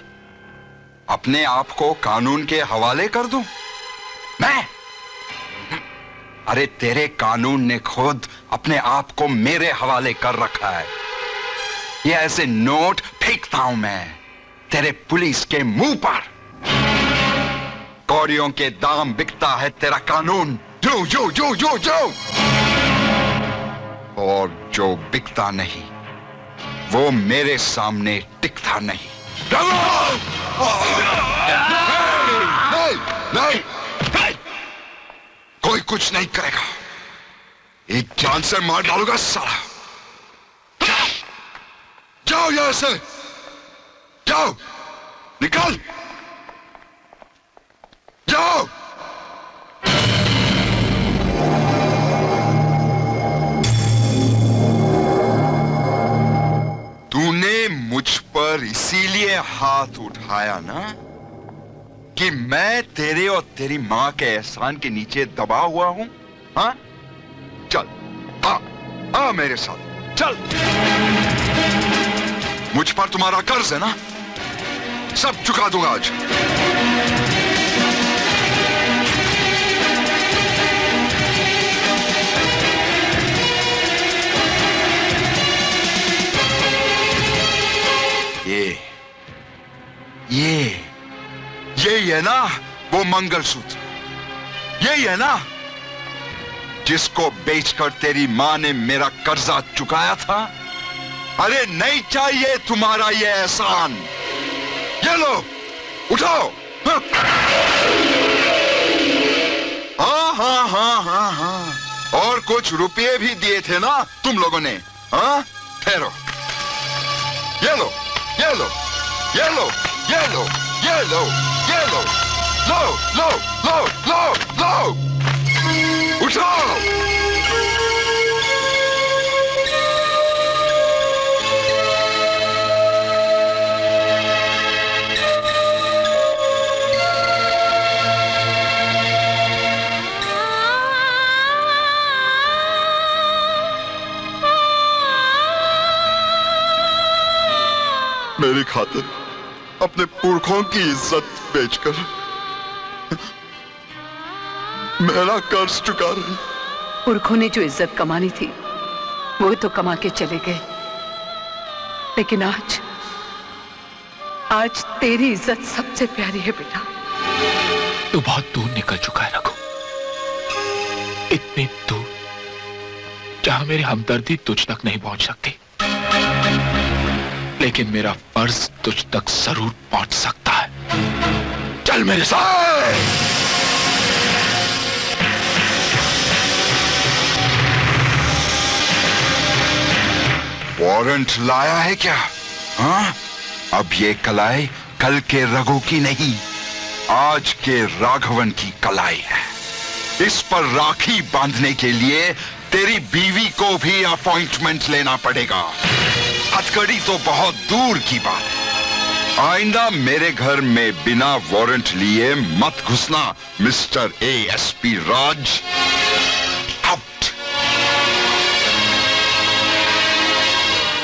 अपने आप को कानून के हवाले कर दूं? मैं? अरे तेरे कानून ने खुद अपने आप को मेरे हवाले कर रखा है। ये ऐसे नोट फेंकता हूं मैं तेरे पुलिस के मुंह पर। कौड़ियों के दाम बिकता है तेरा कानून। जो जो जो जो जो और जो बिकता नहीं वो मेरे सामने टिकता नहीं। नहीं, नहीं, नहीं, कोई कुछ नहीं करेगा। एक जान से मार डालूंगा साला। जाओ, जाओ यहां से, जाओ, निकल, जाओ। तूने मुझ पर इसीलिए हाथ उठाया ना कि मैं तेरे और तेरी मां के एहसान के नीचे दबा हुआ हूं? हाँ? चल, आ मेरे साथ, चल। मुझ पर तुम्हारा कर्ज है ना, सब चुका दूंगा आज। ये है ना वो मंगलसूत्र, यही है ना जिसको बेचकर तेरी मां ने मेरा कर्जा चुकाया था। अरे नहीं चाहिए तुम्हारा ये एहसान। ये लो, उठाओ। हाँ हाँ हाँ हाँ हाँ, और कुछ रुपये भी दिए थे ना तुम लोगों ने। हाँ, ठहरो, ये लो, ये लो, ये लो, ये लो, ये लो, ये लो, लो लो लो लो लो, उठाओ। मेरी खातिर अपने पुरखों की इज्जत बेचकर मेरा कर्ज चुका रही। पुरखों ने जो इज्जत कमानी थी वो तो कमा के चले गए, लेकिन आज तेरी इज्जत सबसे प्यारी है बेटा। तू बहुत दूर निकल चुका है रघु, इतनी दूर जहां मेरी हमदर्दी तुझ तक नहीं पहुंच सकती, लेकिन मेरा फर्ज तुझ तक जरूर पहुंच सकता है। चल मेरे साथ। वारंट लाया है क्या? हाँ? अब ये कलाई कल के रघु की नहीं, आज के राघवन की कलाई है। इस पर राखी बांधने के लिए तेरी बीवी को भी अपॉइंटमेंट लेना पड़ेगा। हथकड़ी तो बहुत दूर की बात है। आइंदा मेरे घर में बिना वारंट लिए मत घुसना मिस्टर एएसपी राज।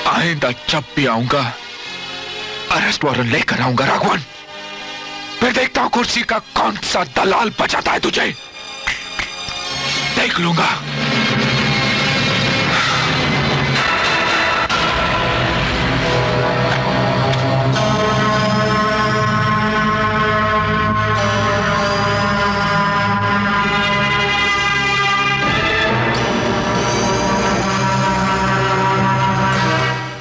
आइंदा जब भी आऊंगा अरेस्ट वारंट लेकर आऊंगा राघवन। फिर देखता हूं कुर्सी का कौन सा दलाल बचाता है तुझे, देख लूंगा।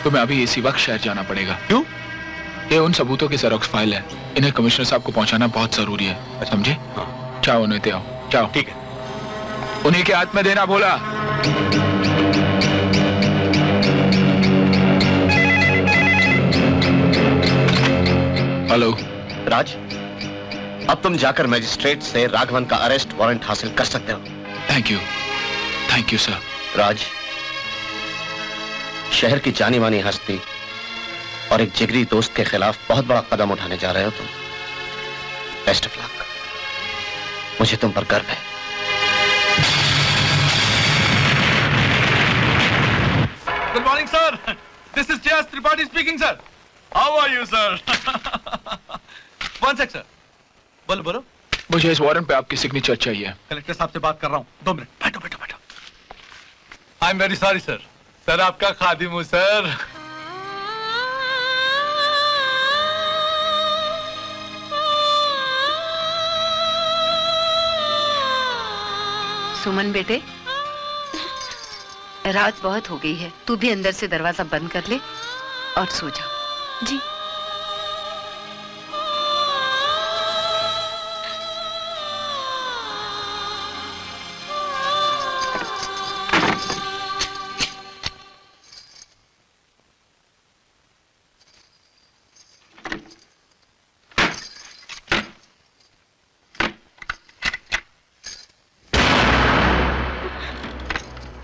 तुम्हें अभी इसी वक्त शहर जाना पड़ेगा। क्यों? ये उन सबूतों की जेरॉक्स फाइल है, इन्हें कमिश्नर साहब को पहुंचाना बहुत जरूरी है, समझे? हाँ। जाओ उन्हें दे आओ, जाओ। ठीक है। उन्हीं के हाथ में देना बोला। हेलो राज, अब तुम जाकर मजिस्ट्रेट से राघवन का अरेस्ट वारंट हासिल कर सकते हो। Thank you sir. राज, शहर की जानी मानी हस्ती और एक जिगरी दोस्त के खिलाफ बहुत बड़ा कदम उठाने जा रहे हो तुम। Best of luck. मुझे तुम पर गर्व है। Good morning sir, this is J S. Tripathi speaking sir. How are you sir? One sec sir. बोलो बोलो। मुझे इस वारंट पे आपकी सिग्नेचर चाहिए। कलेक्टर साहब से बात कर रहा हूँ, 2 मिनट। बैठो बैठो बैठो। I am very sorry sir. Sir आपका खादिम हूँ सर। सुमन बेटे, रात बहुत हो गई है, तू भी अंदर से दरवाजा बंद कर ले और सो जा। जी।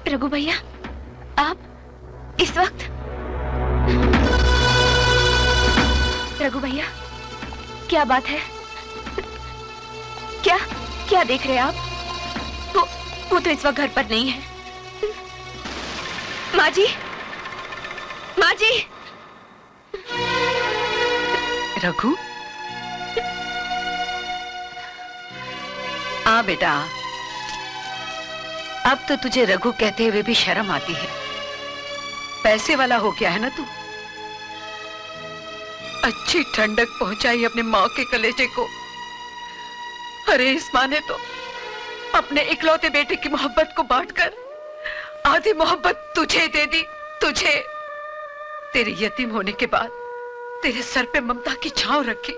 रघु भैया, आप इस वक्त? रघु भैया, क्या बात है? क्या क्या देख रहे हैं आप? वो तो इस वक्त घर पर नहीं है। माँ जी, माँ जी। रघु, आ बेटा, अब तो तुझे रघु कहते हुए भी शर्म आती है। पैसे वाला हो गया है ना तू। अच्छी ठंडक पहुंचाई अपने माँ के कलेजे को। अरे इस माँ ने तो अपने इकलौते बेटे की मोहब्बत को बांटकर आधी मोहब्बत तुझे दे दी। तुझे, तेरे यतीम होने के बाद तेरे सर पे ममता की छांव रखी,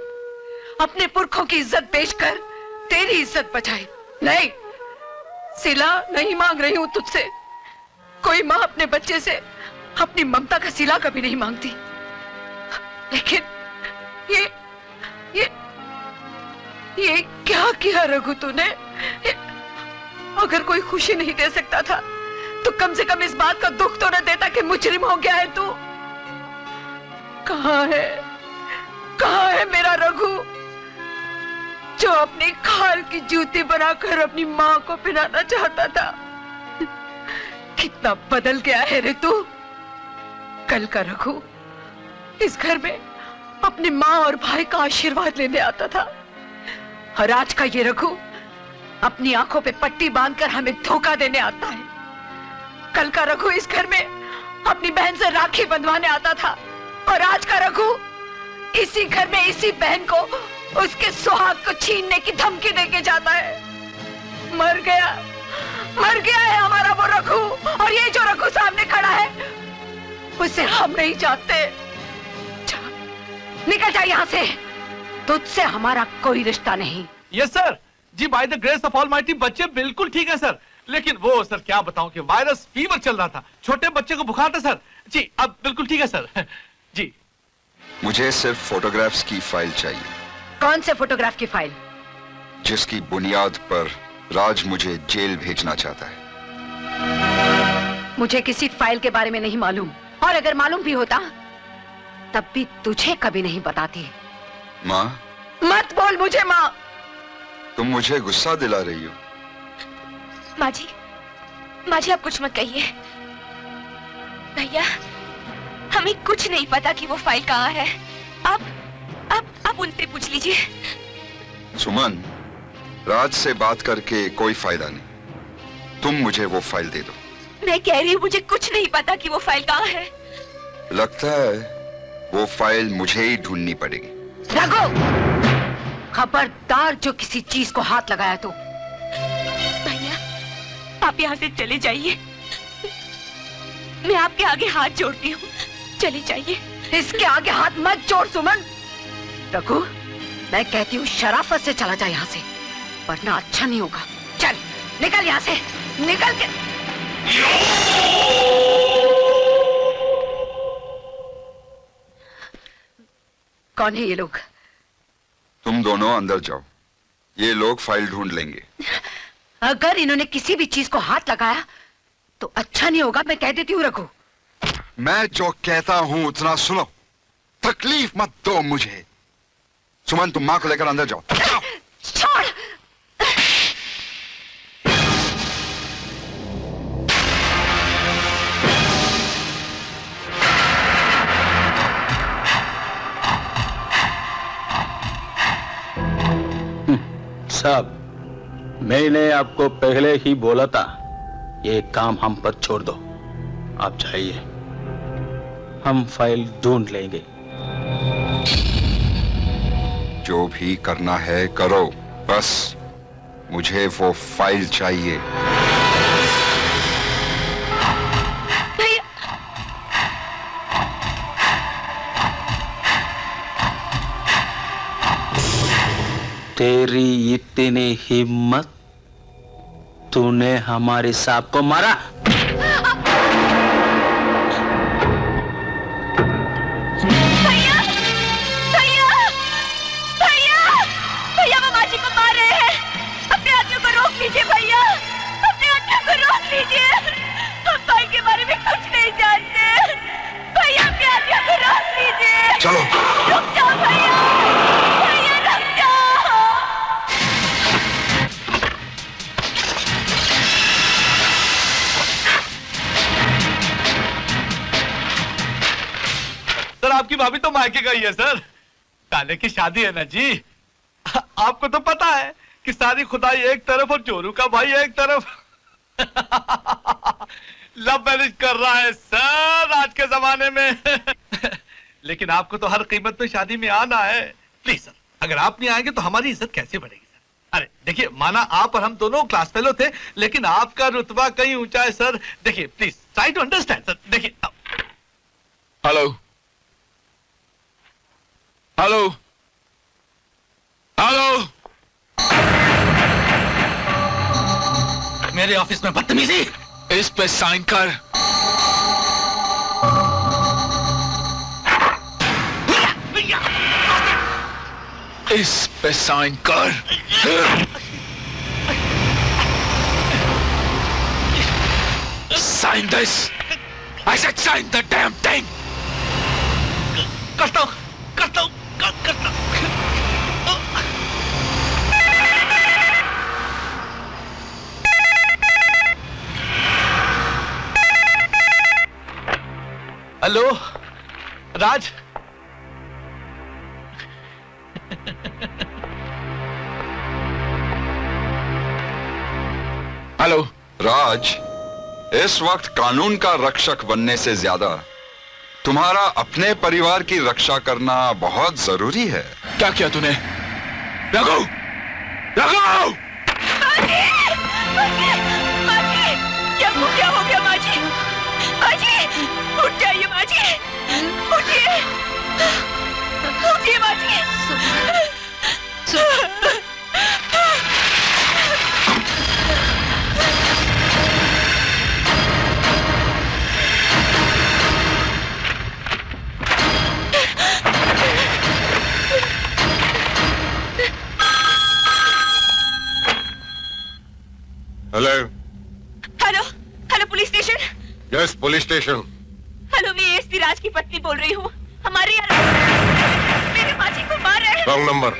अपने पुरखों की इज्जत बेचकर तेरी इज्जत बचाई। नहीं, सिला नहीं मांग रही हूं तुझसे। कोई माँ अपने बच्चे से अपनी ममता का सिला कभी नहीं मांगती, लेकिन ये क्या किया रघु तूने? अगर कोई खुशी नहीं दे सकता था तो कम से कम इस बात का दुख तो न देता कि मुजरिम हो गया है तू। कहाँ है मेरा रघु जो अपनी खाल की जूती बनाकर अपनी माँ को पहनाना चाहता था? कितना बदल गया है रे तू। कल का रघु इस घर में अपनी माँ और भाई का आशीर्वाद लेने आता था, और आज का ये रघु अपनी आंखों पे पट्टी बांधकर हमें धोखा देने आता है। कल का रघु इस घर में अपनी बहन से राखी बंधवाने आता था, और आज का रघु इसी घर में इसी बहन को उसके सुहाग को छीनने की धमकी देके जाता है। मर गया है हमारा वो रघु, और ये जो रघु सामने खड़ा है उसे हम नहीं जानते। निकल जा यहाँ से, तुझसे हमारा कोई रिश्ता नहीं। Yes sir ji, by the grace of almighty बच्चे बिल्कुल ठीक है सर, लेकिन वो सर क्या बताऊं कि वायरस फीवर चल रहा था, छोटे बच्चे को बुखार था सर जी। अब बिल्कुल ठीक है सर जी। मुझे सिर्फ फोटोग्राफ्स की फाइल चाहिए। कौन से फोटोग्राफ की फाइल? जिसकी बुनियाद पर राज मुझे जेल भेजना चाहता है। मुझे किसी फाइल के बारे में नहीं मालूम, और अगर मालूम भी होता तब भी तुझे कभी नहीं बताती। माँ, मत बोल मुझे माँ। तुम मुझे गुस्सा दिला रही हो। माँ जी आप कुछ मत कहिए। भैया, हमें कुछ नहीं पता कि वो फाइल कहाँ है। आप उनसे पूछ लीजिए। सुमन, राज से बात करके कोई फायदा नहीं, तुम मुझे वो फाइल दे दो। मैं कह रही हूँ मुझे कुछ नहीं पता कि वो फाइल कहाँ है। लगता है वो फाइल मुझे ही ढूंढनी पड़ेगी। रघु, खबरदार जो किसी चीज को हाथ लगाया तो। भैया, आप यहाँ से चले जाइए। मैं आपके आगे हाथ जोड़ती हूँ, चले जाइए। इसके आगे हाथ मत जोड़ सुमन। रघु, मैं कहती हूँ शराफत से चला जा यहाँ से, वरना अच्छा नहीं होगा। चल निकल यहाँ से, निकल के। कौन है ये लोग? तुम दोनों अंदर जाओ, ये लोग फाइल ढूंढ लेंगे। अगर इन्होंने किसी भी चीज को हाथ लगाया तो अच्छा नहीं होगा, मैं कह देती हूँ रघु। मैं जो कहता हूं उतना सुनो, तकलीफ मत दो मुझे। सुमन, तुम मां को लेकर अंदर जाओ। छोड़। साहब, मैंने आपको पहले ही बोला था, ये काम हम पर छोड़ दो। आप जाइए, हम फाइल ढूंढ लेंगे। जो भी करना है करो, बस मुझे वो फाइल चाहिए। तेरी इतनी हिम्मत, तूने हमारे साहब को मारा? भैया वो माँ जी को मार रहे हैं। अपने आदमियों को रोक लीजिए भैया, अपने आदमियों को रोक लीजिए। हम भाई के बारे में कुछ नहीं जानते। भैया अपने आदमियों को रोक लीजिए। चलो। रुक जाओ भैया, भैया रुक जाओ। सर आपकी भाभी तो मायके गई है सर, काले की शादी है ना जी। आपको तो पता है कि सारी खुदाई एक तरफ और जोरू का भाई एक तरफ। लव मैरिज कर रहा है सर आज के जमाने में। लेकिन आपको तो हर कीमत पे शादी में आना है। प्लीज सर, अगर आप नहीं आएंगे तो हमारी इज्जत कैसे बढ़ेगी सर। अरे देखिए, माना आप और हम दोनों क्लास फेलो थे, लेकिन आपका रुतबा कहीं ऊंचा है सर। देखिए please try to understand sir. देखिए। हेलो हेलो हेलो, मेरे ऑफिस में बदतमीजी। इस पे साइन कर। इस पे साइन कर। Sign this. I said sign the damn thing. करता हूं, करता हूं, करता हूं। हेलो राज, हेलो राज, इस वक्त कानून का रक्षक बनने से ज्यादा तुम्हारा अपने परिवार की रक्षा करना बहुत जरूरी है। क्या किया तूने? रघु! रघु! क्या हो गया माजी? माजी, उठ जाइए माजी, उठिए, उठिए माजी। Hello hello hello, police station. Yes, police station. Hello, मैं एसपी राज की पत्नी बोल रही हूँ। हमारे यहाँ मेरे माजी को मार रहे हैं। Wrong number.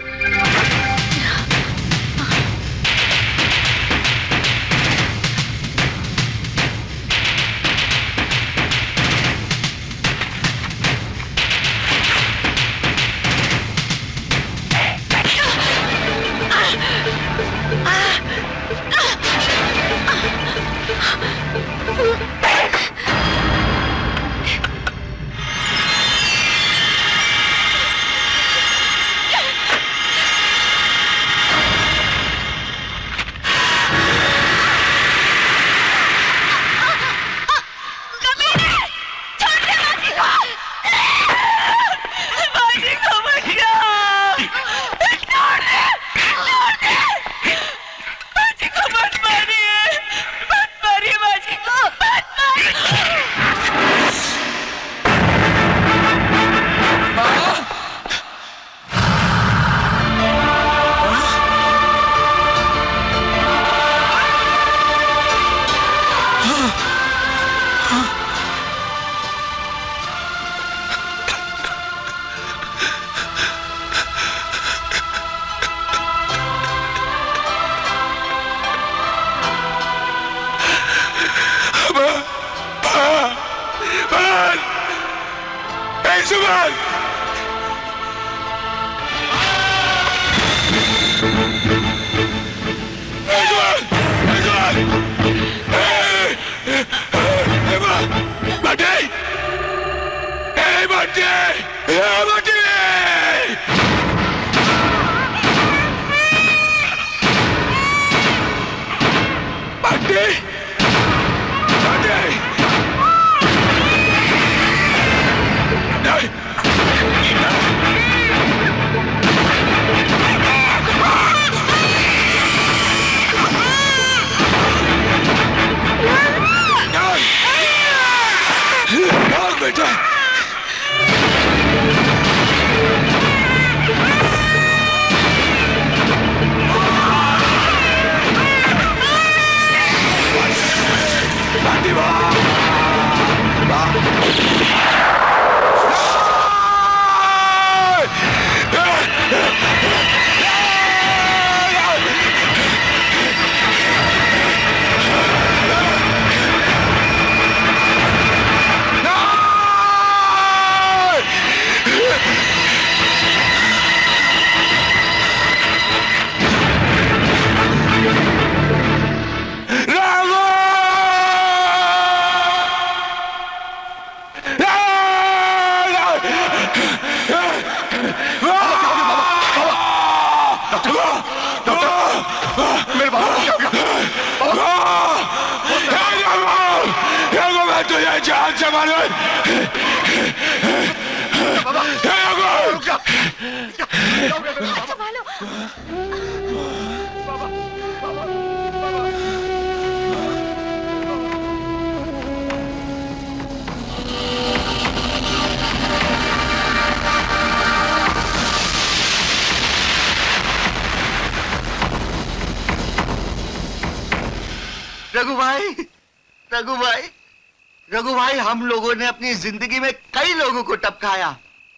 रघु भाई, हम लोगों ने अपनी जिंदगी में कई लोगों को टपकाया,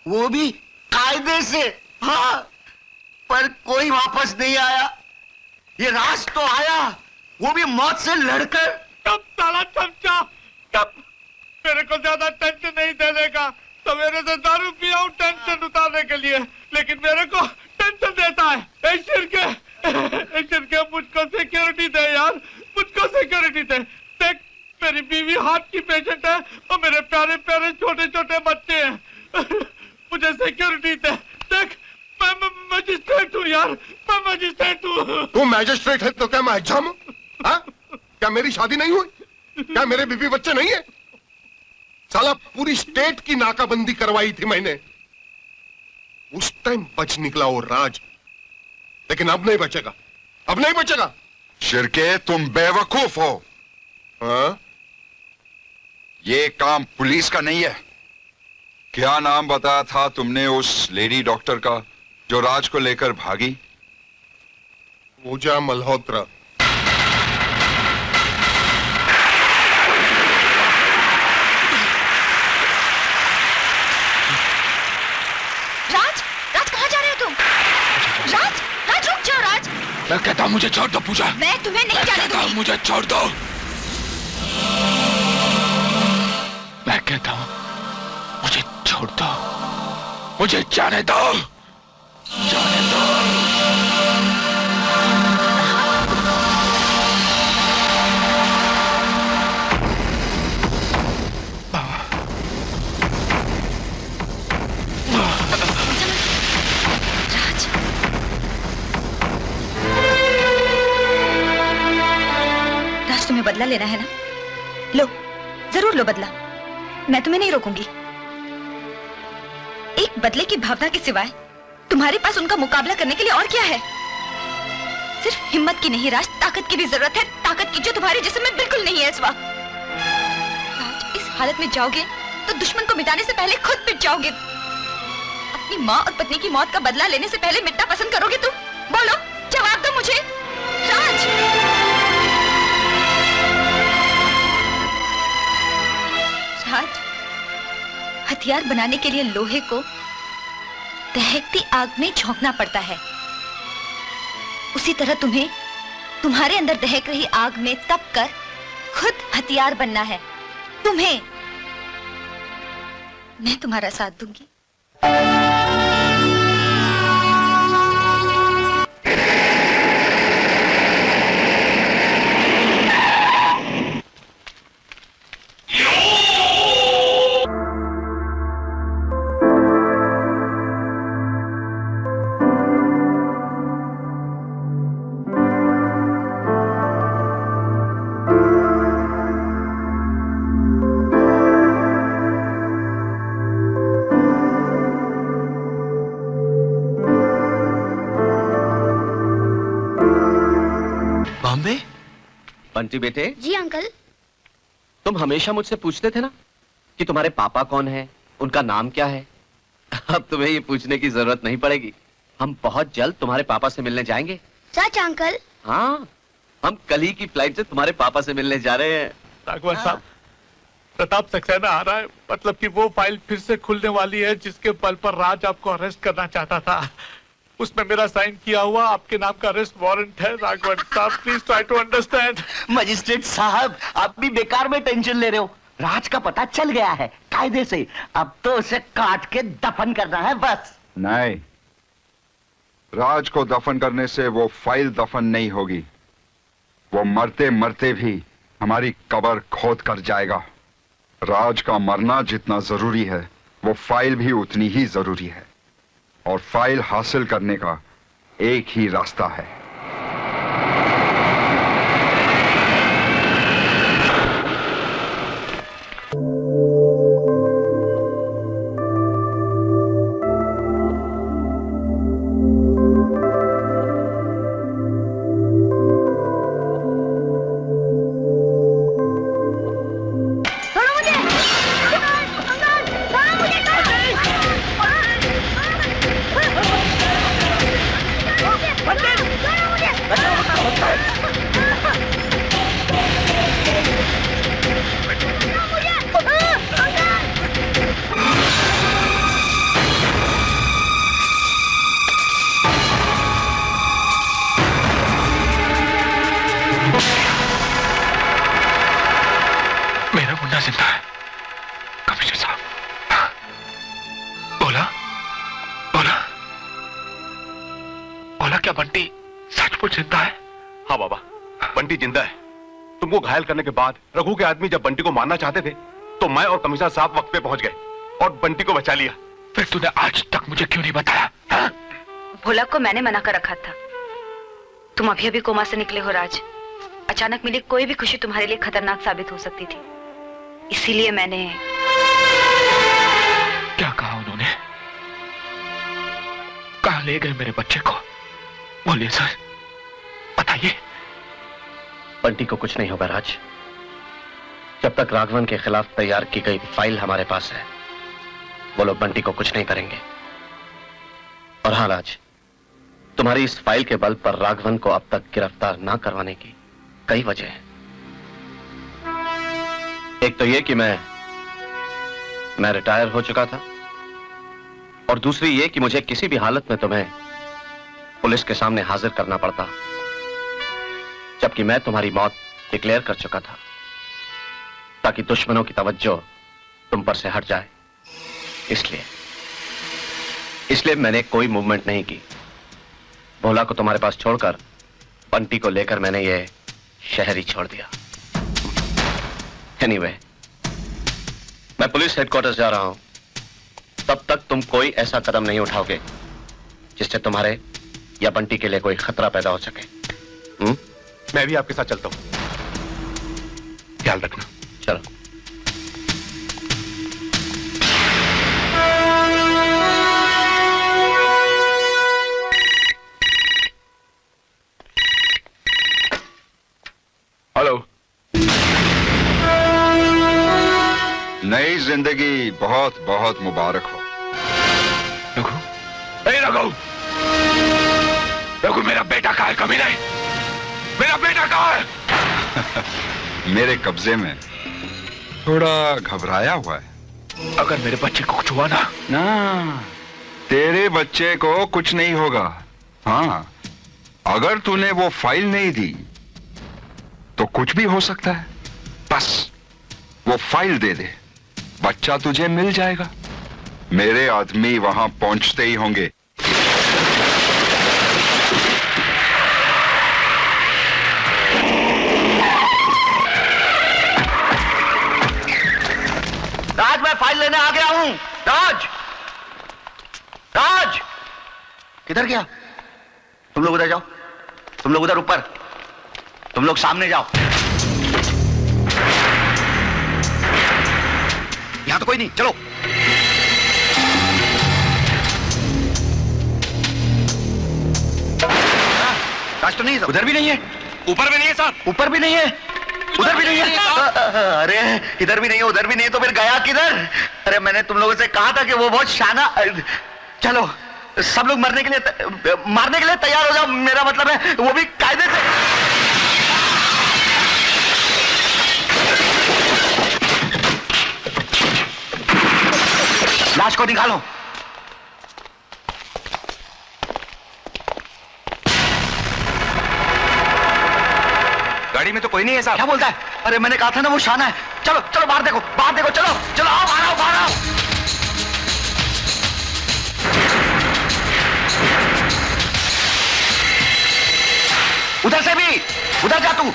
वो भी कायदे से। हाँ, पर कोई वापस नहीं आया। ये राज तो आया, वो भी मौत से लड़कर। तब साला चमचा, तब मेरे को ज्यादा टेंशन नहीं देने का। सवेरे से दारू पिया हूँ टेंशन उतारने के लिए, लेकिन मेरे को टेंशन देता है। मुझको सिक्योरिटी दे यार, मुझको सिक्योरिटी दे। देख मेरी बीवी हार्ट की पेशेंट है और मेरे प्यारे प्यारे छोटे छोटे बच्चे हैं। मुझे सिक्योरिटी दे। देख मैं मजिस्ट्रेट हूँ यार, मैं मजिस्ट्रेट हूँ। तू मैजिस्ट्रेट है तो क्या मैं एग्जाम हूँ? क्या मेरी शादी नहीं हुई? क्या मेरे बीवी बच्चे नहीं है? साला पूरी स्टेट की नाकाबंदी करवाई थी मैंने। उस टाइम बच निकला वो राज, लेकिन अब नहीं बचेगा, अब नहीं बचेगा। शिरके तुम बेवकूफ हो। हाँ? ये काम पुलिस का नहीं है। क्या नाम बताया था तुमने उस लेडी डॉक्टर का जो राज को लेकर भागी? पूजा मल्होत्रा। राज, राज कहाँ जा रहे हो तुम? राज, राज रुक जाओ राज। मैं कहता हूँ मुझे छोड़ दो पूजा। मैं तुम्हें नहीं जाने दूंगी। मुझे छोड़ दो। मैं कहता हूँ मुझे छोड़ दो, मुझे जाने दो, जाने दो। राज तुम्हें बदला लेना है ना? लो, जरूर लो बदला। मैं तुम्हें नहीं रोकूंगी। एक बदले की भावना के सिवाय तुम्हारे पास उनका मुकाबला करने के लिए और क्या है? सिर्फ हिम्मत की नहीं राज, ताकत की भी जरूरत है। ताकत की जो तुम्हारे जिस्म में बिल्कुल नहीं है इस वक्त। राज, इस हालत में जाओगे तो दुश्मन को मिटाने से पहले खुद मिट जाओगे। अपनी माँ और पत्नी की मौत का बदला लेने से पहले मिटना पसंद करोगे तुम? बोलो, जवाब दो मुझे राज। राज, हथियार बनाने के लिए लोहे को दहकती आग में झोंकना पड़ता है। उसी तरह तुम्हें तुम्हारे अंदर दहक रही आग में तप कर खुद हथियार बनना है। तुम्हें मैं तुम्हारा साथ दूंगी। बंटी बेटे। जी अंकल। तुम हमेशा मुझसे पूछते थे ना कि तुम्हारे पापा कौन है, उनका नाम क्या है। अब तुम्हें ये पूछने की जरूरत नहीं पड़ेगी। हम बहुत जल्द तुम्हारे पापा से मिलने जाएंगे। सच अंकल? हाँ, हम कल ही की फ्लाइट से तुम्हारे पापा से मिलने जा रहे हैं। राघवन साहब, प्रताप सक्सेना आ रहा है। मतलब कि वो फाइल फिर से खुलने वाली है जिसके बल पर राज आपको अरेस्ट करना चाहता था। उसमें मेरा साइन किया हुआ आपके नाम का अरेस्ट वारंट है। राघवन साहब, please try to understand. Magistrate साहब, आप भी बेकार में टेंशन ले रहे हो। राज का पता चल गया है कायदे से। अब तो उसे काट के दफन करना है बस। नहीं, राज को दफन करने से वो फाइल दफन नहीं होगी। वो मरते मरते भी हमारी कब्र खोद कर जाएगा। राज का मरना जितना जरूरी है, वो फाइल भी उतनी ही जरूरी है। और फाइल हासिल करने का एक ही रास्ता है। अंकल सचमुच जिंदा है? हाँ बाबा, बंटी जिंदा है। तुमको घायल करने के बाद रघु के आदमी जब बंटी को मारना चाहते थे तो मैं और कमिश्नर साहब वक्त पे पहुंच गए और बंटी को बचा लिया। फिर तूने आज तक मुझे क्यों नहीं बताया? हा? भोला को मैंने मना कर रखा था। तुम अभी अभी कोमा से निकले हो राज। अचानक मिली कोई भी खुशी तुम्हारे लिए खतरनाक साबित हो सकती थी, इसीलिए मैंने। क्या कहा उन्होंने? कहाँ ले गए मेरे बच्चे को? बोलिए सर, बताइए। बंटी को कुछ नहीं होगा राज। जब तक राघवन के खिलाफ तैयार की गई फाइल हमारे पास है, वो लोग बंटी को कुछ नहीं करेंगे। और हाँ राज, तुम्हारी इस फाइल के बल पर राघवन को अब तक गिरफ्तार ना करवाने की कई वजह हैं। एक तो ये कि मैं रिटायर हो चुका था, और दूसरी ये कि मुझे किसी भी हालत में तुम्हें पुलिस के सामने हाजिर करना पड़ता, जबकि मैं तुम्हारी मौत डिक्लेयर कर चुका था, ताकि दुश्मनों की तवज्जो तुम पर से हट जाए। इसलिए मैंने कोई मूवमेंट नहीं की। भोला को तुम्हारे पास छोड़कर बंटी को लेकर मैंने ये शहर ही छोड़ दिया। एनीवे, मैं पुलिस हेडक्वार्टर्स जा रहा हूं। तब तक तुम कोई ऐसा कदम नहीं उठाओगे जिससे तुम्हारे या बंटी के लिए कोई खतरा पैदा हो सके। मैं भी आपके साथ चलता हूं। ख्याल रखना। चलो। हेलो। नई जिंदगी बहुत बहुत मुबारक हो। रघु, रघु, रघु, मेरा बेटा कहाँ है? कभी नहीं, मेरा बेटा कहाँ है? मेरे कब्जे में। थोड़ा घबराया हुआ है। अगर मेरे बच्चे को कुछ हुआ ना? तेरे बच्चे को कुछ नहीं होगा। हाँ, अगर तूने वो फाइल नहीं दी तो कुछ भी हो सकता है। बस वो फाइल दे दे, बच्चा तुझे मिल जाएगा। मेरे आदमी वहां पहुंचते ही होंगे। राज, मैं फाइल लेने आ गया हूं। राज, राज, किधर गया? तुम लोग उधर जाओ, तुम लोग उधर ऊपर, तुम लोग सामने जाओ। यहां तो कोई नहीं, चलो। राज तो नहीं है, उधर भी नहीं है, ऊपर भी नहीं है साहब, ऊपर भी नहीं है, उधर भी नहीं है। अरे इधर भी नहीं है, उधर भी नहीं है, तो फिर गया किधर? अरे मैंने तुम लोगों से कहा था कि वो बहुत शाना। चलो सब लोग मारने के लिए तैयार हो जाओ। मेरा मतलब है वो भी कायदे से। लाश को निकालो। गाड़ी में तो कोई नहीं है साहब। क्या बोलता है? अरे मैंने कहा था ना वो शाना है। चलो चलो बाहर देखो, बाहर देखो, चलो चलो, आओ बाहर आओ, बाहर आओ। उधर से भी, उधर जा तू।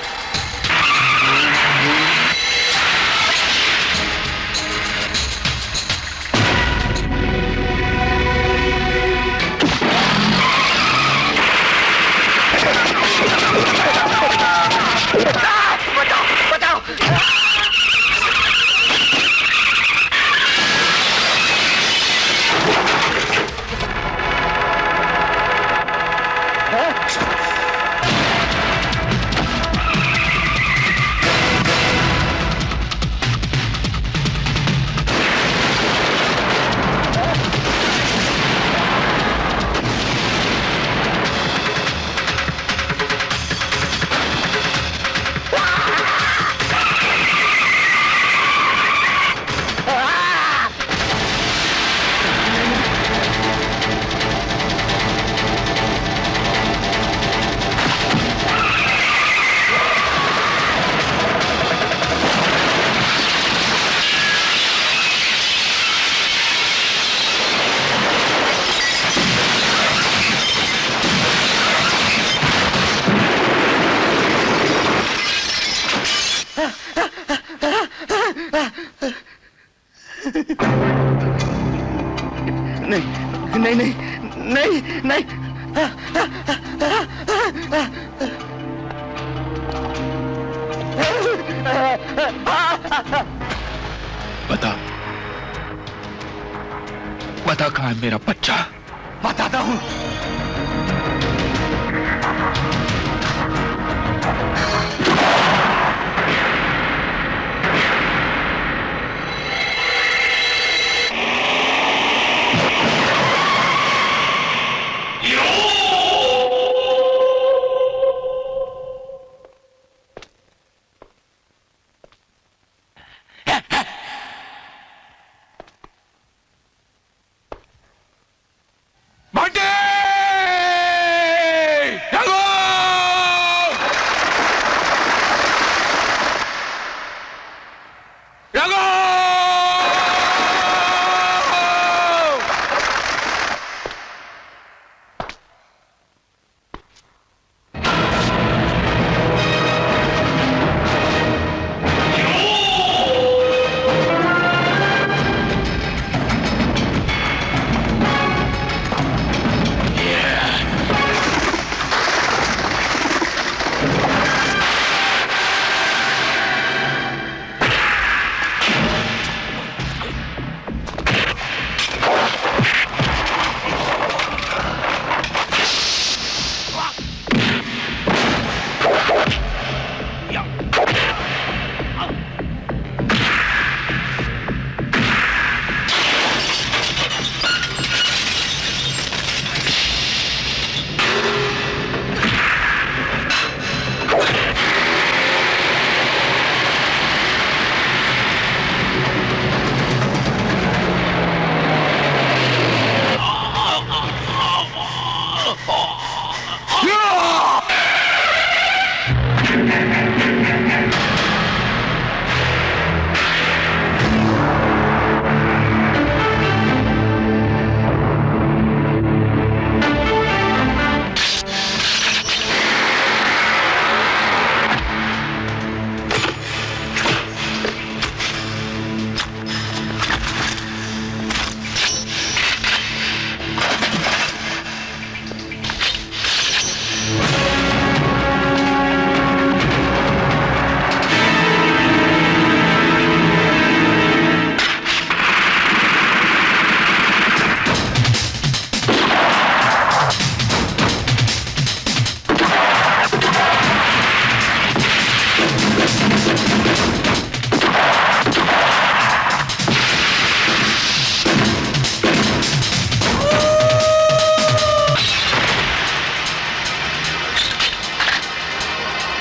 बचाओ बचाओ। बता बता कहां है मेरा बच्चा? बताता हूं।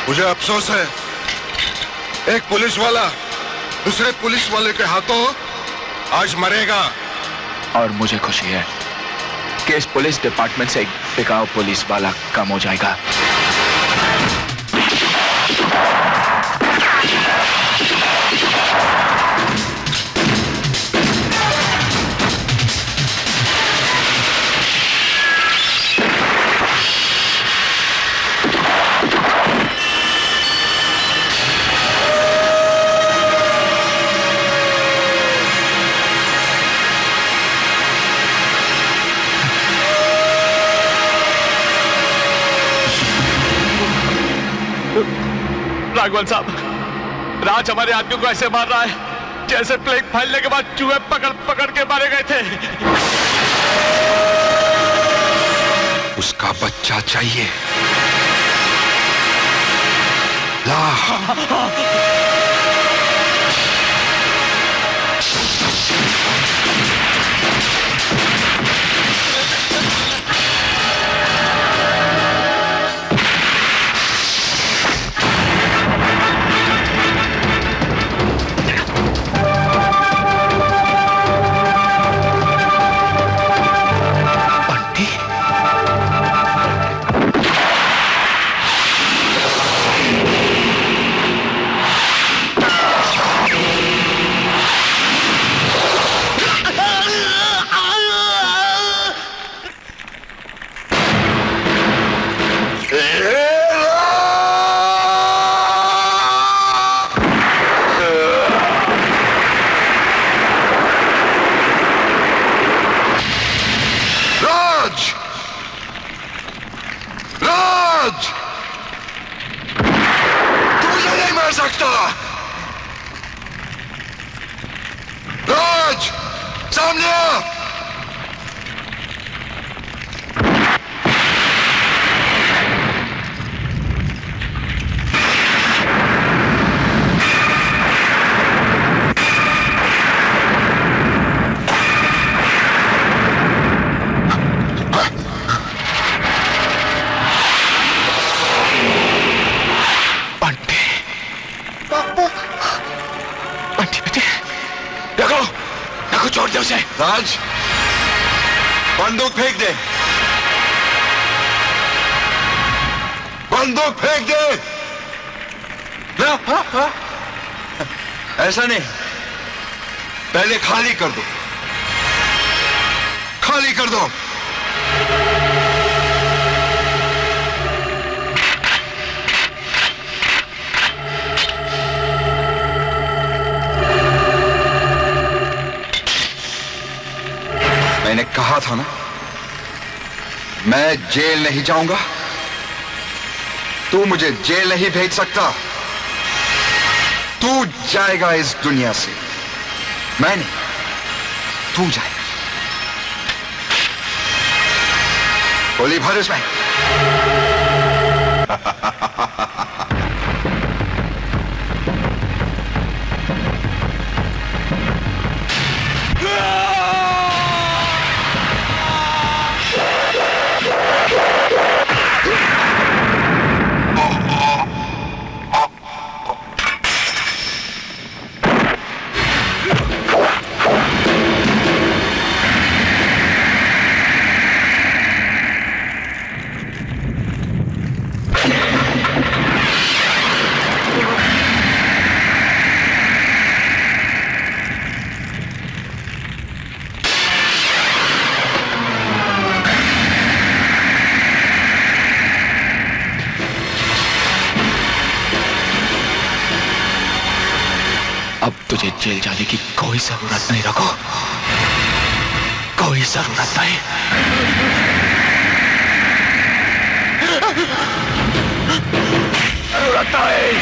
मुझे अफसोस है, एक पुलिस वाला दूसरे पुलिस वाले के हाथों आज मरेगा। और मुझे खुशी है कि इस पुलिस डिपार्टमेंट से एक बिकाऊ पुलिस वाला कम हो जाएगा। राघवन साहब, राज हमारे आदमियों को ऐसे मार रहा है जैसे प्लेग फैलने के बाद चूहे पकड़ पकड़ के मारे गए थे। उसका बच्चा चाहिए। ला। सामने आ। छोड़ दे उसे। राज, बंदूक फेंक दे, बंदूक फेंक दे। ना, ऐसा नहीं, पहले खाली कर दो, खाली कर दो। मैंने कहा था ना, मैं जेल नहीं जाऊंगा। तू मुझे जेल नहीं भेज सकता। तू जाएगा इस दुनिया से, मैं नहीं, तू जाएगा। गोली भर इसमें। अब तुझे जेल जाने की कोई जरूरत नहीं रघु, कोई जरूरत नहीं। जरूरत नहीं।